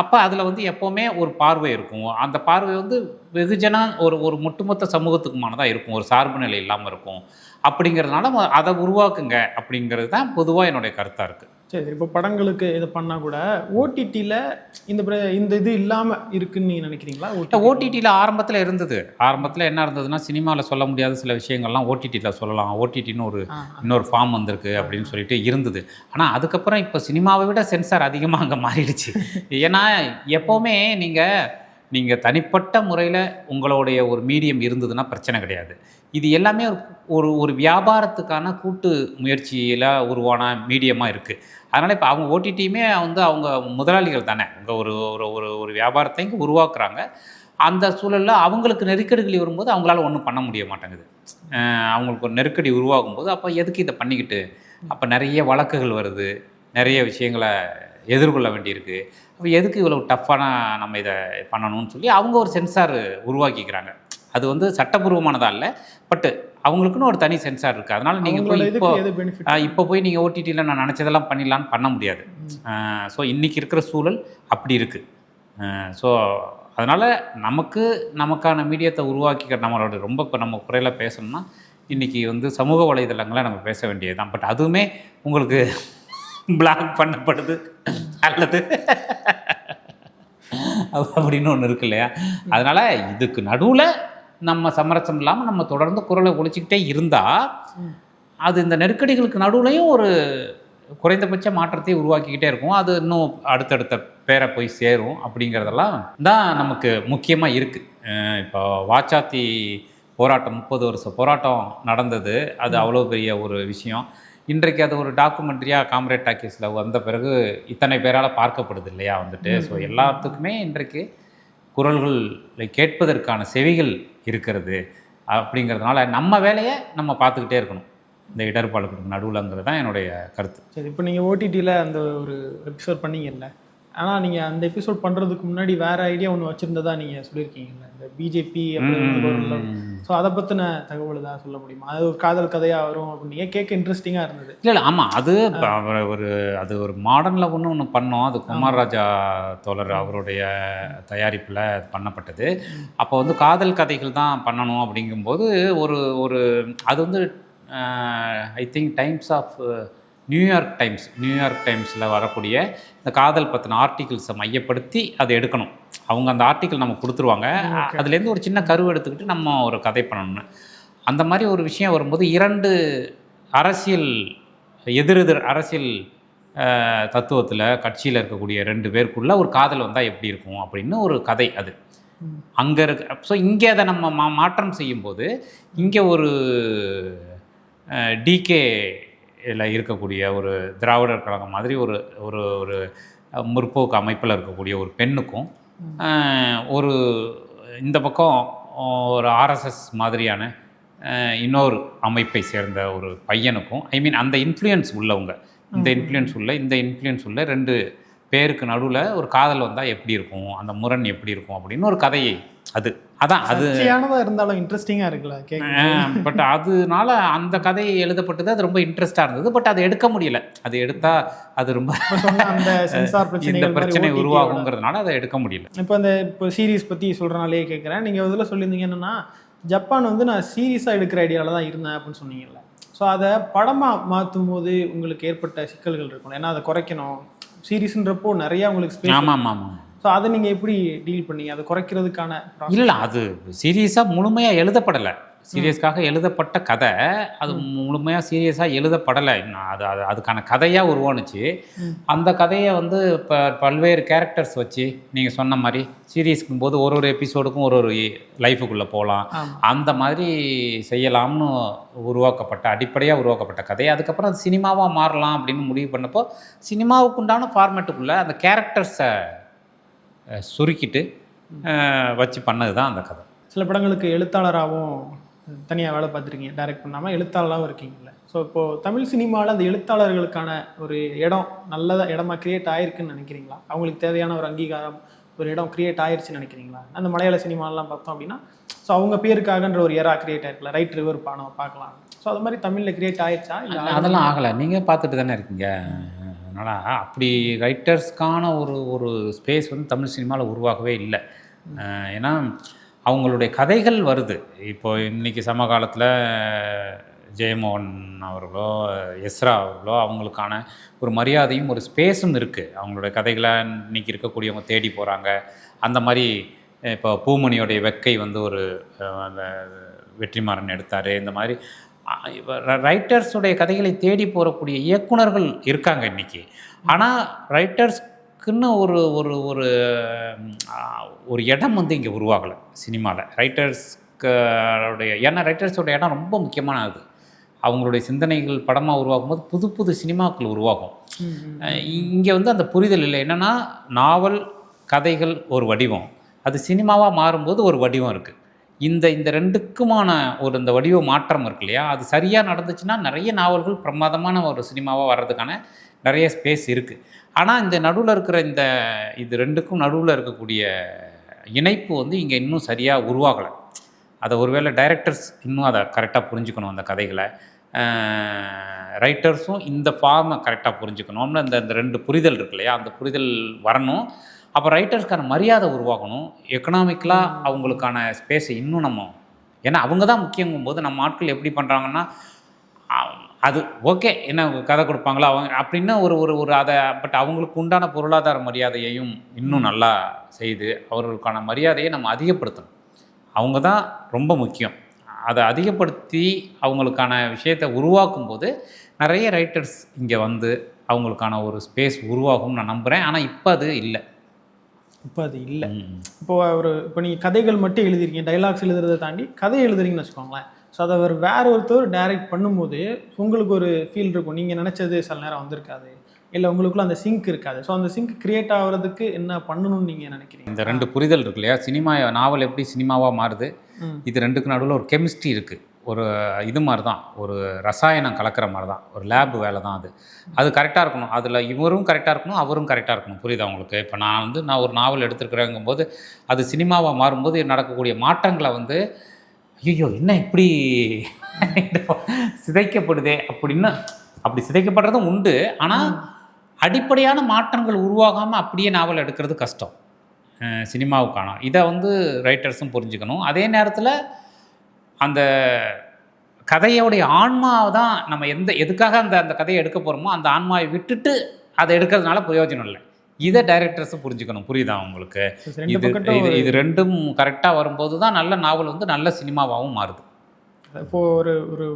அப்போ அதில் வந்து எப்போவுமே ஒரு பார்வை இருக்கும். அந்த பார்வை வந்து வெகுஜன ஒரு ஒட்டுமொத்த சமூகத்துக்குமானதாக இருக்கும், ஒரு சார்பு நிலை இல்லாமல் இருக்கும். அப்படிங்கிறதுனால அதை உருவாக்குங்க அப்படிங்கிறது தான் பொதுவாக என்னுடைய கருத்தாக இருக்குது. சரி, இப்போ படங்களுக்கு இது பண்ணால் கூட ஓடிடியில் இந்த இது இல்லாமல் இருக்குன்னு நீங்கள் நினைக்கிறீங்களா? ஓடிடியில் ஆரம்பத்தில் இருந்தது. ஆரம்பத்தில் என்ன இருந்ததுன்னா, சினிமாவில் சொல்ல முடியாத சில விஷயங்கள்லாம் ஓடிடியில் சொல்லலாம். ஓடிடின்னு இன்னொரு ஃபார்ம் வந்திருக்கு அப்படின்னு சொல்லிட்டு இருந்தது. ஆனால் அதுக்கப்புறம் இப்போ சினிமாவை விட சென்சார் அதிகமாக அங்கே மாறிடுச்சு. ஏன்னா எப்போவுமே நீங்கள் தனிப்பட்ட முறையில் உங்களுடைய ஒரு மீடியம் இருந்ததுன்னா பிரச்சனை கிடையாது. இது எல்லாமே ஒரு வியாபாரத்துக்கான கூட்டு முயற்சியில் உருவான மீடியமாக இருக்குது. அதனால் இப்போ அவங்க ஓடிடியுமே வந்து அவங்க முதலாளிகள் தானே. அவங்க ஒரு வியாபாரத்தை இங்கே உருவாக்குறாங்க. அந்த சூழலில் அவங்களுக்கு நெருக்கடிகள் வரும்போது அவங்களால ஒன்றும் பண்ண முடிய மாட்டேங்குது. அவங்களுக்கு ஒரு நெருக்கடி உருவாகும்போது அப்போ எதுக்கு இதை பண்ணிக்கிட்டு, அப்போ நிறைய வழக்குகள் வருது, நிறைய விஷயங்களை எதிர்கொள்ள வேண்டியிருக்கு. அப்போ எதுக்கு இவ்வளோ டஃப்பான நம்ம இதை பண்ணணும்னு சொல்லி அவங்க ஒரு சென்சார் உருவாக்கிக்கிறாங்க. அது வந்து சட்டபூர்வமானதாக இல்லை, பட்டு அவங்களுக்குன்னு ஒரு தனி சென்சார் இருக்குது. அதனால் நீங்கள் போய் இப்போ போய் நீங்கள் ஓடிடியில் நான் நினச்சதெல்லாம் பண்ணிடலான்னு பண்ண முடியாது. ஸோ இன்றைக்கி இருக்கிற சூழல் அப்படி இருக்குது. ஸோ அதனால் நமக்கான மீடியத்தை உருவாக்கிக்கிற நம்மளோட ரொம்ப இப்போ நம்ம குறையில் பேசணும்னா இன்றைக்கி வந்து சமூக வலைதளங்களை நம்ம பேச வேண்டியது தான். பட் அதுவுமே உங்களுக்கு பிளாக் பண்ணப்படுது அல்லது அப்படின்னு ஒன்று இருக்கு இல்லையா? அதனால் இதுக்கு நடுவில் நம்ம சமரசம் இல்லாமல் நம்ம தொடர்ந்து குரலை ஒழிச்சிக்கிட்டே இருந்தால் அது இந்த நெருக்கடிகளுக்கு நடுவுலையும் ஒரு குறைந்தபட்ச மாற்றத்தை உருவாக்கிக்கிட்டே இருக்கும். அது இன்னும் அடுத்தடுத்த பேரை போய் சேரும். அப்படிங்கிறதெல்லாம் தான் நமக்கு முக்கியமாக இருக்குது. இப்போ வாச்சாத்தி போராட்டம் 30 வருஷ போராட்டம் நடந்தது. அது அவ்வளோ பெரிய ஒரு விஷயம். இன்றைக்கு அது ஒரு டாக்குமெண்ட்ரியாக காம்ரேட் டாக்கீஸில் வந்த பிறகு இத்தனை பேரால் பார்க்கப்படுது இல்லையா வந்துட்டு. ஸோ எல்லாத்துக்குமே இன்றைக்கு குரல்களை கேட்பதற்கான செவிகள் இருக்கிறது. அப்படிங்கிறதுனால நம்ம வேலையை நம்ம பார்த்துக்கிட்டே இருக்கணும் இந்த இடர்பாடுகளுக்கு நடுவில்ங்கிறது தான் என்னுடைய கருத்து. சரி, இப்போ நீங்கள் ஓடிடியில் அந்த ஒரு எபிசோட் பண்ணீங்கல்ல, ஆனால் நீங்கள் அந்த எபிசோட் பண்ணுறதுக்கு முன்னாடி வேறு ஐடியா ஒன்று வச்சுருந்ததா நீங்கள் சொல்லியிருக்கீங்கல்ல, இந்த பிஜேபி அப்படின்னு. ஸோ அதை பற்றின தகவல் தான் சொல்ல முடியுமா? அது ஒரு காதல் கதையாக வரும் அப்படின்னு கேட்க இன்ட்ரெஸ்டிங்காக இருந்தது. இல்லை ஆமாம், அது ஒரு மாடர்னில் ஒன்று பண்ணோம். அது குமார் ராஜா தோழர் அவருடைய தயாரிப்பில் பண்ணப்பட்டது. அப்போ வந்து காதல் கதைகள் தான் பண்ணணும் அப்படிங்கும்போது ஒரு அது வந்து I think times of New York டைம்ஸில் வரக்கூடிய இந்த காதல் பற்றின ஆர்டிகிள்ஸை மையப்படுத்தி அதை எடுக்கணும். அவங்க அந்த ஆர்டிக்கிள் நம்ம கொடுத்துருவாங்க. அதுலேருந்து ஒரு சின்ன கருவு எடுத்துக்கிட்டு நம்ம ஒரு கதை பண்ணணும்னு. அந்த மாதிரி ஒரு விஷயம் வரும்போது 2 அரசியல் எதிர் அரசியல் தத்துவத்தில் கட்சியில் இருக்கக்கூடிய 2 பேருக்குள்ள ஒரு காதல் வந்தால் எப்படி இருக்கும் அப்படின்னு ஒரு கதை அது. அங்கே இருக்க ஸோ இங்கே அதை நம்ம மாற்றம் செய்யும்போது இங்கே ஒரு டிகேல இருக்கக்கூடிய ஒரு திராவிடர் கழகம் மாதிரி ஒரு ஒரு ஒரு முற்போக்கு அமைப்பில் இருக்கக்கூடிய ஒரு பெண்ணுக்கும் ஒரு இந்த பக்கம் ஒரு ஆர்எஸ்எஸ் மாதிரியான இன்னொரு அமைப்பை சேர்ந்த ஒரு பையனுக்கும் அந்த இன்ஃப்ளூயன்ஸ் உள்ளவங்க இந்த இன்ஃப்ளூயன்ஸ் உள்ள 2 பேருக்கு நடுவில் ஒரு காதல் வந்தால் எப்படி இருக்கும், அந்த முரண் எப்படி இருக்கும் அப்படின்னு ஒரு கதையை அது இருந்தாலும் இன்ட்ரெஸ்டிங்காக இருக்குல்ல. பட் அதனால அந்த கதையை எழுதப்பட்டது அது ரொம்ப இன்ட்ரெஸ்டாக இருந்தது. பட் அதை எடுக்க முடியல. அது எடுத்தால் அது ரொம்ப இந்த பிரச்சனை உருவாகுங்கிறதுனால அதை எடுக்க முடியல. இப்போ சீரீஸ் பற்றி சொல்கிறனாலே கேட்குறேன். நீங்கள் இதில் சொல்லியிருந்தீங்க என்னென்னா ஜப்பான் நான் சீரியஸாக எடுக்கிற ஐடியாவில் தான் இருந்தேன் அப்படின்னு சொன்னீங்கல்ல. ஸோ அதை படமாக மாற்றும் போது உங்களுக்கு ஏற்பட்ட சிக்கல்கள் இருக்கும். ஏன்னா அதை குறைக்கணும். சீரீஸ்ன்றப்போ நிறையா உங்களுக்கு ஆமாம். ஸோ அதை நீங்கள் எப்படி டீல் பண்ணி அதை குறைக்கிறதுக்கான இல்லை, அது சீரியஸாக முழுமையாக எழுதப்படலை. சீரியஸ்க்காக எழுதப்பட்ட கதை அது முழுமையாக சீரியஸாக எழுதப்படலை. அதுக்கான கதையாக உருவானுச்சு. அந்த கதையை இப்போ பல்வேறு கேரக்டர்ஸ் வச்சு நீங்கள் சொன்ன மாதிரி சீரியஸ்க்கும் போது ஒரு எபிசோடுக்கும் ஒரு லைஃபுக்குள்ளே போகலாம், அந்த மாதிரி செய்யலாம்னு அடிப்படையாக உருவாக்கப்பட்ட கதை. அதுக்கப்புறம் அது சினிமாவாக மாறலாம் அப்படின்னு முடிவு பண்ணப்போ சினிமாவுக்குண்டான ஃபார்மேட்டுக்குள்ளே அந்த கேரக்டர்ஸை சுருக்கிட்டு வச்சு பண்ணது தான் அந்த கதை. சில படங்களுக்கு எழுத்தாளராகவும் தனியாக வேலை பார்த்துருக்கீங்க, டைரக்ட் பண்ணாமல் எழுத்தாளராகவும் இருக்கீங்கல்ல. ஸோ இப்போது தமிழ் சினிமாவில் அந்த எழுத்தாளர்களுக்கான ஒரு இடம் நல்லதாக இடமா க்ரியேட் ஆகிருக்குன்னு நினைக்கிறீங்களா? அவங்களுக்கு தேவையான ஒரு அங்கீகாரம் ஒரு இடம் க்ரியேட் ஆயிடுச்சுன்னு நினைக்கிறீங்களா? அந்த மலையாள சினிமாலாம் பார்த்தோம் அப்படின்னா ஸோ அவங்க பேருக்காகன்ற ஒரு எரா க்ரியேட் ஆகிருக்கல, ரைட் ரிவர் பானம் பார்க்கலாம். ஸோ அது மாதிரி தமிழில் க்ரியேட் ஆயிடுச்சா? இல்லை அதெல்லாம் ஆகலை. நீங்கள் பார்த்துட்டு தானே இருக்கீங்க. அதனால் அப்படி ரைட்டர்ஸ்க்கான ஒரு ஸ்பேஸ் தமிழ் சினிமாவில் உருவாகவே இல்லை. ஏன்னா அவங்களுடைய கதைகள் வருது. இப்போது இன்றைக்கி சமகாலத்தில் ஜெயமோகன் அவர்களோ எஸ்ரா அவர்களோ அவங்களுக்கான ஒரு மரியாதையும் ஒரு ஸ்பேஸும் இருக்குது. அவங்களுடைய கதைகளை இன்றைக்கி இருக்கக்கூடியவங்க தேடி போகிறாங்க. அந்த மாதிரி இப்போ பூமணியோடைய வெக்கை ஒரு அந்த வெற்றிமாறன் எடுத்தார். இந்த மாதிரி ரைட்டர்ஸுடைய கதைகளை தேடி போகக்கூடிய இயக்குனர்கள் இருக்காங்க இன்றைக்கி. ஆனால் ரைட்டர்ஸ்க்குன்னு ஒரு ஒரு ஒரு ஒரு இடம் இங்கே உருவாகலை சினிமாவில் ரைட்டர்ஸ்டைய. ஏன்னா ரைட்டர்ஸோட இடம் ரொம்ப முக்கியமானது. அவங்களுடைய சிந்தனைகள் படமாக உருவாகும் போது புது புது சினிமாக்கள் உருவாகும். இங்கே அந்த புரிதல் இல்லை. என்னென்னா நாவல் கதைகள் ஒரு வடிவம், அது சினிமாவாக மாறும்போது ஒரு வடிவம் இருக்குது. இந்த ரெண்டுக்குமான இந்த வடிவ மாற்றம் இருக்கு இல்லையா, அது சரியாக நடந்துச்சுன்னா நிறைய நாவல்கள் பிரமாதமான ஒரு சினிமாவாக வர்றதுக்கான நிறைய ஸ்பேஸ் இருக்குது. ஆனால் இந்த நடுவில் இருக்கிற இது ரெண்டுக்கும் நடுவில் இருக்கக்கூடிய இணைப்பு இங்கே இன்னும் சரியாக உருவாகலை. அதை ஒருவேளை டைரக்டர்ஸ் இன்னும் அதை கரெக்டாக புரிஞ்சுக்கணும். அந்த கதைகளை ரைட்டர்ஸும் இந்த ஃபார்மை கரெக்டாக புரிஞ்சுக்கணும்னு இந்த 2 புரிதல் இருக்கு இல்லையா, அந்த புரிதல் வரணும். அப்போ ரைட்டர்ஸ்க்கான மரியாதை உருவாகணும். எக்கனாமிக்கலாக அவங்களுக்கான ஸ்பேஸை இன்னும் ஏன்னா அவங்க தான் முக்கியங்கும் போது நம்ம ஆட்கள் எப்படி பண்ணுறாங்கன்னா அது ஓகே என்ன கதை கொடுப்பாங்களோ அவங்க அப்படின்னு ஒரு அதை பட் அவங்களுக்கு உண்டான பொருளாதார மரியாதையையும் இன்னும் நல்லா செய்து அவர்களுக்கான மரியாதையை நம்ம அதிகப்படுத்தணும். அவங்க தான் ரொம்ப முக்கியம். அதை அதிகப்படுத்தி அவங்களுக்கான விஷயத்தை உருவாக்கும் போது நிறைய ரைட்டர்ஸ் இங்கே அவங்களுக்கான ஒரு ஸ்பேஸ் உருவாகும்னு நான் நம்புகிறேன். ஆனால் இப்போ அது இல்லை. இப்போ நீங்கள் கதைகள் மட்டும் எழுதிருக்கீங்க, டைலாக்ஸ் எழுதுறதை தாண்டி கதை எழுதுறீங்கன்னு வச்சுக்கோங்களேன். ஸோ அதை வேற ஒருத்தர் டைரக்ட் பண்ணும்போது உங்களுக்கு ஒரு ஃபீல் இருக்கும். நீங்கள் நினச்சது சில நேரம் வந்திருக்காது, இல்லை உங்களுக்குள்ள அந்த சிங்க் இருக்காது. ஸோ அந்த சிங்க் கிரியேட் ஆகிறதுக்கு என்ன பண்ணணும்னு நீங்கள் நினைக்கிறீங்க? இந்த 2 புரிதல் இருக்கு இல்லையா, சினிமா நாவல் எப்படி சினிமாவாக மாறுது, இது 2க்கு நடுவில் ஒரு கெமிஸ்ட்ரி இருக்குது. ஒரு இது மாதிரி தான், ஒரு ரசாயனம் கலக்கிற மாதிரி தான், ஒரு லேப் வேலை தான் அது கரெக்டாக இருக்கணும். அதில் இவரும் கரெக்டாக இருக்கணும், அவரும் கரெக்டாக இருக்கணும். புரியுதா உங்களுக்கு? இப்போ நான் ஒரு நாவல் எடுத்துருக்குறேங்கும் போது அது சினிமாவாக மாறும்போது நடக்கக்கூடிய மாற்றங்களை ஐயோ என்ன இப்படி சிதைக்கப்படுதே அப்படின்னு, அப்படி சிதைக்கப்படுறதும் உண்டு. ஆனால் அடிப்படையான மாற்றங்கள் உருவாகாமல் அப்படியே நாவல் எடுக்கிறது கஷ்டம் சினிமாவுக்கான. இதை ரைட்டர்ஸும் புரிஞ்சுக்கணும். அதே நேரத்தில் அந்த கதையோடைய ஆன்மாவை தான் நம்ம எதுக்காக அந்த கதையை எடுக்க போகிறோமோ அந்த ஆன்மாவை விட்டுட்டு அதை எடுக்கிறதுனால பிரயோஜனம் இல்லை. இதை டைரக்டர்ஸும் புரிஞ்சுக்கணும். புரியுதா உங்களுக்கு? இது 2ம் கரெக்டாக வரும்போது தான் நல்ல நாவல் நல்ல சினிமாவாகவும் மாறுது. இப்போது ஒரு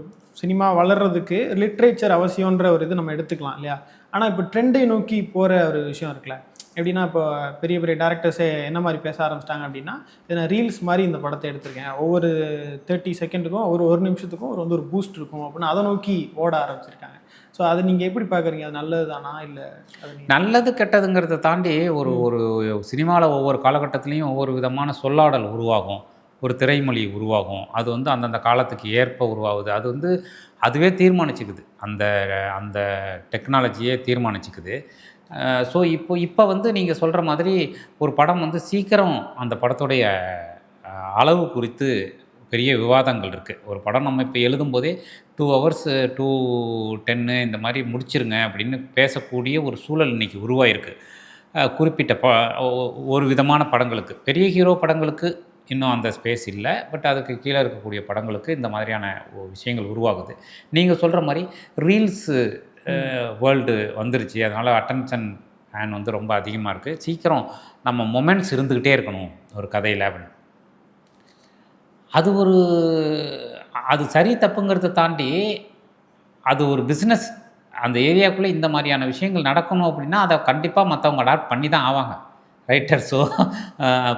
சினிமா வளர்கிறதுக்கு லிட்ரேச்சர் அவசியன்ற ஒரு இது நம்ம எடுத்துக்கலாம் இல்லையா? ஆனால் இப்போ ட்ரெண்டை நோக்கி போகிற ஒரு விஷயம் இருக்குல்ல, எப்படின்னா இப்போ பெரிய பெரிய டேரக்டர்ஸே என்ன மாதிரி பேச ஆரம்பிச்சிட்டாங்க அப்படின்னா, இதை நான் ரீல்ஸ் மாதிரி இந்த படத்தை எடுத்திருக்கேன், ஒவ்வொரு 30 செகண்டுக்கும் ஒரு நிமிஷத்துக்கும் ஒரு பூஸ்ட் இருக்கும் அப்படின்னு அதை நோக்கி ஓட ஆரம்பிச்சிருக்காங்க. ஸோ அதை நீங்கள் எப்படி பார்க்குறீங்க? அது நல்லது தானா இல்லை நல்லது கெட்டதுங்கிறத தாண்டி ஒரு ஒரு சினிமாவில் ஒவ்வொரு காலகட்டத்துலேயும் ஒவ்வொரு விதமான சொல்லாடல் உருவாகும், ஒரு திரைமொழி உருவாகும். அது வந்து அந்தந்த காலத்துக்கு ஏற்ப உருவாகுது. அது வந்து அதுவே தீர்மானிச்சுக்குது, அந்த அந்த டெக்னாலஜியே தீர்மானிச்சுக்குது. ஸோ இப்போ வந்து நீங்கள் சொல்கிற மாதிரி ஒரு படம் வந்து சீக்கிரம் அந்த படத்துடைய அளவு குறித்து பெரிய விவாதங்கள் இருக்குது. ஒரு படம் நம்ம இப்போ எழுதும்போதே 2 hours 2:10 இந்த மாதிரி முடிச்சிருங்க அப்படின்னு பேசக்கூடிய ஒரு சூழல் இன்றைக்கி உருவாயிருக்கு. குறிப்பிட்ட ஒரு விதமான படங்களுக்கு, பெரிய ஹீரோ படங்களுக்கு இன்னும் அந்த ஸ்பேஸ் இல்லை. பட் அதுக்கு கீழே இருக்கக்கூடிய படங்களுக்கு இந்த மாதிரியான விஷயங்கள் உருவாகுது. நீங்கள் சொல்கிற மாதிரி ரீல்ஸு வேர்ல்டு வந்துருச்சு. அதனால் அட்டென்ஷன் ஸ்பேன் வந்து ரொம்ப அதிகமாக இருக்குது. சீக்கிரம் நம்ம மொமெண்ட்ஸ் இருந்துக்கிட்டே இருக்கணும் ஒரு கதையில் அப்படின்னு. அது சரி தப்புங்கிறத தாண்டி அது ஒரு பிஸ்னஸ். அந்த ஏரியாவுக்குள்ளே இந்த மாதிரியான விஷயங்கள் நடக்கணும் அப்படின்னா அதை கண்டிப்பாக மற்றவங்க அடாப்ட் பண்ணி தான் ஆவாங்க. ரைட்டர்ஸோ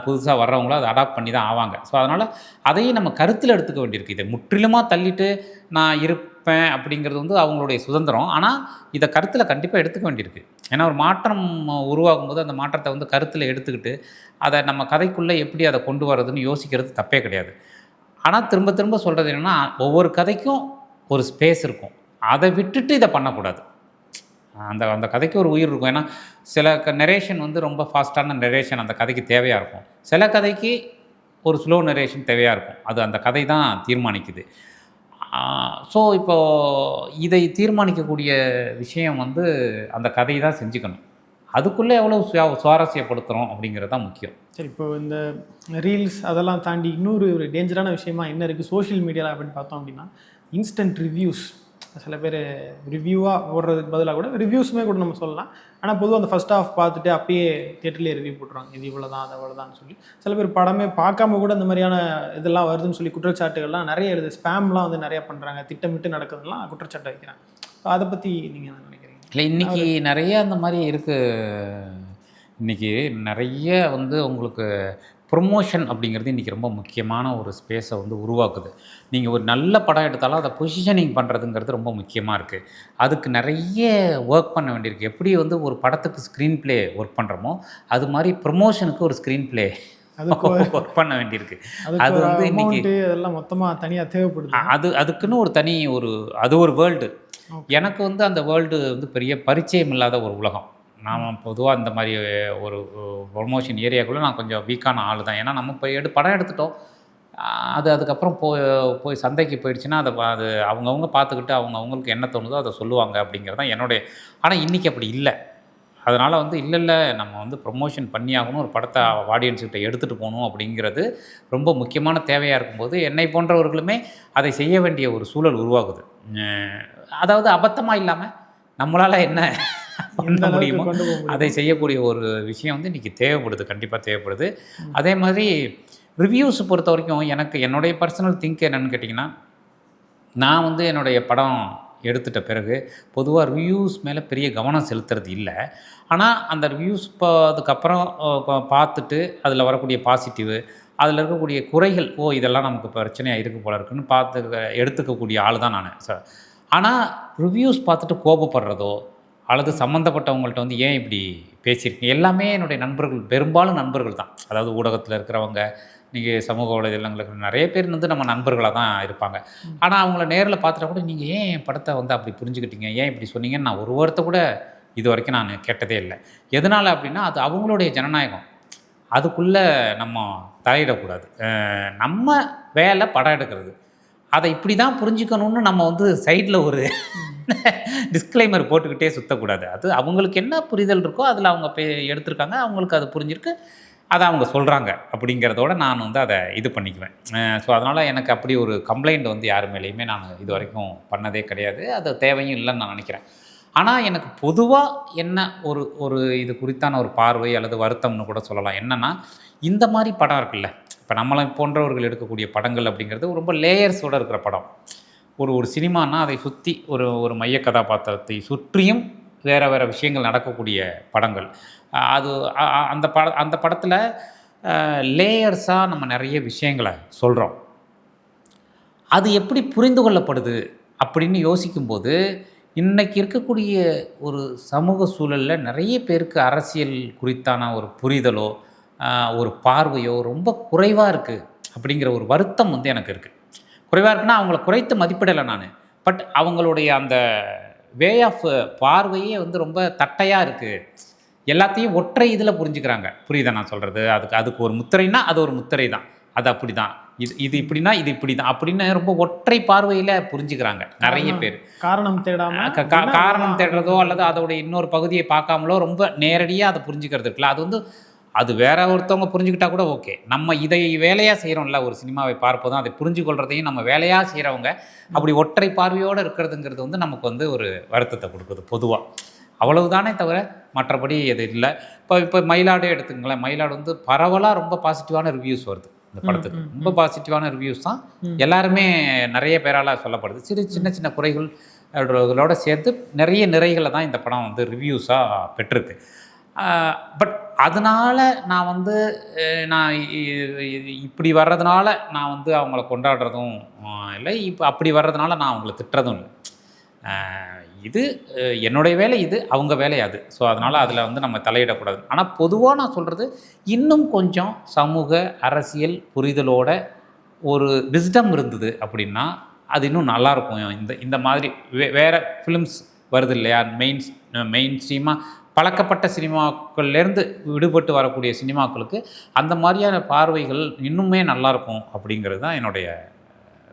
புதுசாக வர்றவங்களோ அதை அடாப்ட் பண்ணி தான் ஆவாங்க. ஸோ அதனால் அதையும் நம்ம கருத்தில் எடுத்துக்க வேண்டியிருக்கு. இதை முற்றிலுமாக தள்ளிட்டு நான் இருப்பேன் அப்படிங்கிறது வந்து அவங்களுடைய சுதந்திரம். ஆனால் இதை கருத்தில் கண்டிப்பாக எடுத்துக்க வேண்டியிருக்கு. ஏன்னா ஒரு மாற்றம் உருவாகும் போது அந்த மாற்றத்தை வந்து கருத்தில் எடுத்துக்கிட்டு அதை நம்ம கதைக்குள்ளே எப்படி அதை கொண்டு வர்றதுன்னு யோசிக்கிறது தப்பே கிடையாது. ஆனால் திரும்ப திரும்ப சொல்கிறது என்னென்னா, ஒவ்வொரு கதைக்கும் ஒரு ஸ்பேஸ் இருக்கும். அதை விட்டுட்டு இதை பண்ணக்கூடாது. அந்த கதைக்கு ஒரு உயிர் இருக்கும். ஏன்னா சில நரேஷன் வந்து ரொம்ப ஃபாஸ்ட்டான நரேஷன் அந்த கதைக்கு தேவையாக இருக்கும். சில கதைக்கு ஒரு ஸ்லோ நரேஷன் தேவையாக இருக்கும். அது அந்த கதை தான் தீர்மானிக்குது. ஸோ இப்போது இதை தீர்மானிக்கக்கூடிய விஷயம் வந்து அந்த கதையை தான் செஞ்சுக்கணும். அதுக்குள்ளே எவ்வளோ சுவாரஸ்யப்படுத்துகிறோம் அப்படிங்கிறது தான் முக்கியம். சரி, இப்போ இந்த ரீல்ஸ் அதெல்லாம் தாண்டி இன்னொரு ஒரு டேஞ்சரான விஷயமா என்ன இருக்குது சோஷியல் மீடியாவில் அப்படின்னு பார்த்தோம் அப்படின்னா, இன்ஸ்டன்ட் ரிவ்யூஸ். சில பேர் ரிவ்யூவாக ஓடுறதுக்கு பதிலாக கூட ரிவ்யூஸுமே கூட நம்ம சொல்லலாம். ஆனால் பொதுவாக அந்த ஃபஸ்ட் ஹாஃப் பார்த்துட்டு அப்பயே தியேட்டர்லேயே ரிவ்யூ போட்டுருவாங்க, இது இவ்வளோ தான் அது அவ்வளோதான்னு சொல்லி. சில பேர் படமே பார்க்காம கூட இந்த மாதிரியான இதெல்லாம் வருதுன்னு சொல்லி குற்றச்சாட்டுகள்லாம் நிறைய எழுது. ஸ்பேம்லாம் வந்து நிறையா பண்ணுறாங்க, திட்டமிட்டு நடக்குதுலாம் குற்றச்சாட்டு வைக்கிறாங்க. அதை பற்றி நீங்கள் என்ன நினைக்கிறீங்க? இல்லை, இன்றைக்கி நிறைய அந்த மாதிரி இருக்குது. இன்றைக்கி நிறைய வந்து உங்களுக்கு ப்ரொமோஷன் அப்படிங்கிறது இன்றைக்கி ரொம்ப முக்கியமான ஒரு ஸ்பேஸை வந்து உருவாக்குது. நீங்கள் ஒரு நல்ல படம் எடுத்தாலும் அதை பொசிஷனிங் பண்ணுறதுங்கிறது ரொம்ப முக்கியமாக இருக்குது. அதுக்கு நிறைய ஒர்க் பண்ண வேண்டியிருக்கு. எப்படி வந்து ஒரு படத்துக்கு ஸ்க்ரீன் ப்ளே ஒர்க் பண்ணுறோமோ அது மாதிரி ப்ரொமோஷனுக்கு ஒரு ஸ்க்ரீன் ப்ளே ஒர்க் பண்ண வேண்டியிருக்கு. அது வந்து இன்றைக்கி அதெல்லாம் மொத்தமாக தனியாக தேவைப்படுது. அதுக்குன்னு ஒரு தனி அது ஒரு வேர்ல்டு. எனக்கு வந்து அந்த வேர்ல்டு வந்து பெரிய பரிச்சயம் இல்லாத ஒரு உலகம். நாம் பொதுவாக இந்த மாதிரி ஒரு ப்ரொமோஷன் ஏரியாக்குள்ளே நான் கொஞ்சம் வீக்கான ஆள் தான். ஏன்னா நம்ம போய் படம் எடுத்துட்டோம், அதுக்கப்புறம் போய் சந்தைக்கு போயிடுச்சுன்னா அது அவங்கவுங்க பார்த்துக்கிட்டு அவங்களுக்கு என்ன தோணுதோ அதை சொல்லுவாங்க அப்படிங்கிறது தான் என்னுடைய. ஆனால் இன்றைக்கி அப்படி இல்லை. அதனால் வந்து இல்லை நம்ம வந்து ப்ரொமோஷன் பண்ணி ஆகணும், ஒரு படத்தை ஆடியன்ஸ்கிட்ட எடுத்துகிட்டு போகணும் அப்படிங்கிறது ரொம்ப முக்கியமான தேவையாக இருக்கும்போது என்னை போன்றவர்களுமே அதை செய்ய வேண்டிய ஒரு சூழல் உருவாகுது. அதாவது அபத்தமாக இல்லாமல் நம்மளால் என்ன பண்ண முடியுமோ அதை செய்யக்கூடிய ஒரு விஷயம் வந்து இன்றைக்கி தேவைப்படுது, கண்டிப்பாக தேவைப்படுது. அதே மாதிரி ரிவ்யூஸ் பொறுத்த வரைக்கும் என்னுடைய பர்சனல் திங்க் என்னென்னு கேட்டிங்கன்னா, நான் வந்து என்னுடைய படம் எடுத்துட்ட பிறகு பொதுவாக ரிவ்யூஸ் மேலே பெரிய கவனம் செலுத்துறது இல்லை. ஆனால் அந்த ரிவ்யூஸ் அதுக்கப்புறம் பார்த்துட்டு அதில் வரக்கூடிய பாசிட்டிவ், அதில் இருக்கக்கூடிய குறைகள், இதெல்லாம் நமக்கு பிரச்சனையாக இருக்குது போல இருக்குன்னு பார்த்து எடுத்துக்கக்கூடிய ஆள் தான் நான். ஆனால் ரிவ்யூஸ் பார்த்துட்டு கோபப்படுறதோ அல்லது சம்மந்தப்பட்டவங்கள்ட்ட வந்து ஏன் இப்படி பேசியிருக்கீங்க, எல்லாமே என்னுடைய நண்பர்கள், பெரும்பாலும் நண்பர்கள் தான். அதாவது ஊடகத்தில் இருக்கிறவங்க, நீங்கள் சமூக வலைதளங்களுக்கு நிறைய பேர் வந்து நம்ம நண்பர்களாக தான் இருப்பாங்க. ஆனால் அவங்கள நேரில் பார்த்துட்டா கூட நீங்கள் ஏன் படத்தை வந்து அப்படி புரிஞ்சுக்கிட்டீங்க, ஏன் இப்படி சொன்னீங்கன்னு நான் ஒரு வார்த்தை கூட இது வரைக்கும் நான் கேட்டதே இல்லை. எதனால் அப்படின்னா அது அவங்களுடைய ஜனநாயகம். அதுக்குள்ளே நம்ம தலையிடக்கூடாது. நம்ம வேலை படம் எடுக்கிறது, அதை இப்படி தான் புரிஞ்சுக்கணும்னு நம்ம வந்து சைடில் ஒரு டிஸ்க்ளைமர் போட்டுக்கிட்டே சுற்றக்கூடாது. அது அவங்களுக்கு என்ன புரிதல் இருக்கோ அதில் அவங்க எடுத்திருக்காங்க, அவங்களுக்கு அது புரிஞ்சிருக்கு, அதை அவங்க சொல்கிறாங்க அப்படிங்கிறதோட நான் வந்து அதை இது பண்ணிக்குவேன். ஸோ அதனால் எனக்கு அப்படி ஒரு கம்ப்ளைண்ட் வந்து யார் மேலேயுமே நான் இது வரைக்கும் பண்ணதே கிடையாது. அது தேவையும் இல்லைன்னு நான் நினைக்கிறேன். ஆனால் எனக்கு பொதுவாக என்ன ஒரு இது குறித்தான ஒரு பார்வை அல்லது வருத்தம்னு கூட சொல்லலாம். என்னென்னா, இந்த மாதிரி படம் இருக்குல்ல, இப்போ நம்மளை போன்றவர்கள் எடுக்கக்கூடிய படங்கள் அப்படிங்கிறது ரொம்ப லேயர்ஸோடு இருக்கிற படம். ஒரு சினிமானா அதை சுற்றி ஒரு மைய கதாபாத்திரத்தை சுற்றியும் வேறு விஷயங்கள் நடக்கக்கூடிய படங்கள். அது அந்த படத்தில் லேயர்ஸாக நம்ம நிறைய விஷயங்களை சொல்கிறோம். அது எப்படி புரிந்து கொள்ளப்படுது அப்படின்னு யோசிக்கும்போது, இன்றைக்கி இருக்கக்கூடிய ஒரு சமூக சூழலில் நிறைய பேருக்கு அரசியல் குறித்தான ஒரு புரிதலோ ஒரு பார்வையோ ரொம்ப குறைவாக இருக்குது அப்படிங்கிற ஒரு வருத்தம் வந்து எனக்கு இருக்குது. குறைவாக இருக்குன்னா அவங்கள குறைத்து மதிப்பிடலை நான். பட் அவங்களுடைய அந்த வே ஆஃப் பார்வையே வந்து ரொம்ப தட்டையாக இருக்குது. எல்லாத்தையும் ஒற்றை இதில் புரிஞ்சுக்கிறாங்க. புரியுதா நான் சொல்கிறது? அதுக்கு ஒரு முத்திரைன்னா அது ஒரு முத்திரை தான், அது அப்படி தான், இது இப்படின்னா இது இப்படி தான் அப்படின்னு ரொம்ப ஒற்றை பார்வையில் புரிஞ்சுக்கிறாங்க நிறைய பேர். காரணம் தேடாமல் காரணம் தேடுறதோ அல்லது அதோட இன்னொரு பகுதியை பார்க்காமலோ ரொம்ப நேரடியாக அதை புரிஞ்சுக்கிறது இருக்குல்ல, அது வந்து அது வேற ஒருத்தவங்க புரிஞ்சுக்கிட்டா கூட ஓகே. நம்ம இதை வேலையாக செய்கிறோம்ல, ஒரு சினிமாவை பார்ப்பதும் அதை புரிஞ்சு கொள்றதையும் நம்ம வேலையாக செய்கிறவங்க அப்படி ஒற்றை பார்வையோடு இருக்கிறதுங்கிறது வந்து நமக்கு வந்து ஒரு வருத்தத்தை கொடுக்குது பொதுவாக. அவ்வளவுதானே தவிர மற்றபடி எது இல்லை. இப்போ மயிலாடே எடுத்துங்களேன். மயிலாடு வந்து பரவலாக ரொம்ப பாசிட்டிவான ரிவ்யூஸ் வருது இந்த படத்துக்கு. ரொம்ப பாசிட்டிவான ரிவ்யூஸ் தான் எல்லாருமே நிறைய பேரால் சொல்லப்படுது. சின்ன சின்ன குறைகளோட சேர்த்து நிறைய நிறைகளை தான் இந்த படம் வந்து ரிவ்யூஸாக பெற்றிருக்கு. பட் அதனால் நான் வந்து நான் இப்படி வர்றதுனால நான் வந்து அவங்கள கொண்டாடுறதும் இல்லை, இப்போ அப்படி வர்றதுனால நான் அவங்கள திட்டுறதும் இல்லை. இது என்னுடைய வேலை, இது அவங்க வேலை அது. ஸோ அதனால் அதில் வந்து நம்ம தலையிடக்கூடாது. ஆனால் பொதுவாக நான் சொல்கிறது, இன்னும் கொஞ்சம் சமூக அரசியல் புரிதலோட ஒரு விஸ்டம் இருந்தது அப்படின்னா அது இன்னும் நல்லாயிருக்கும். இந்த மாதிரி வேறு ஃபிலிம்ஸ் வருது இல்லையா, மெயின் ஸ்ட்ரீமாக பழக்கப்பட்ட சினிமாக்கள்லேருந்து விடுபட்டு வரக்கூடிய சினிமாக்களுக்கு அந்த மாதிரியான பார்வைகள் இன்னுமே நல்லாயிருக்கும் அப்படிங்கிறது தான் என்னுடைய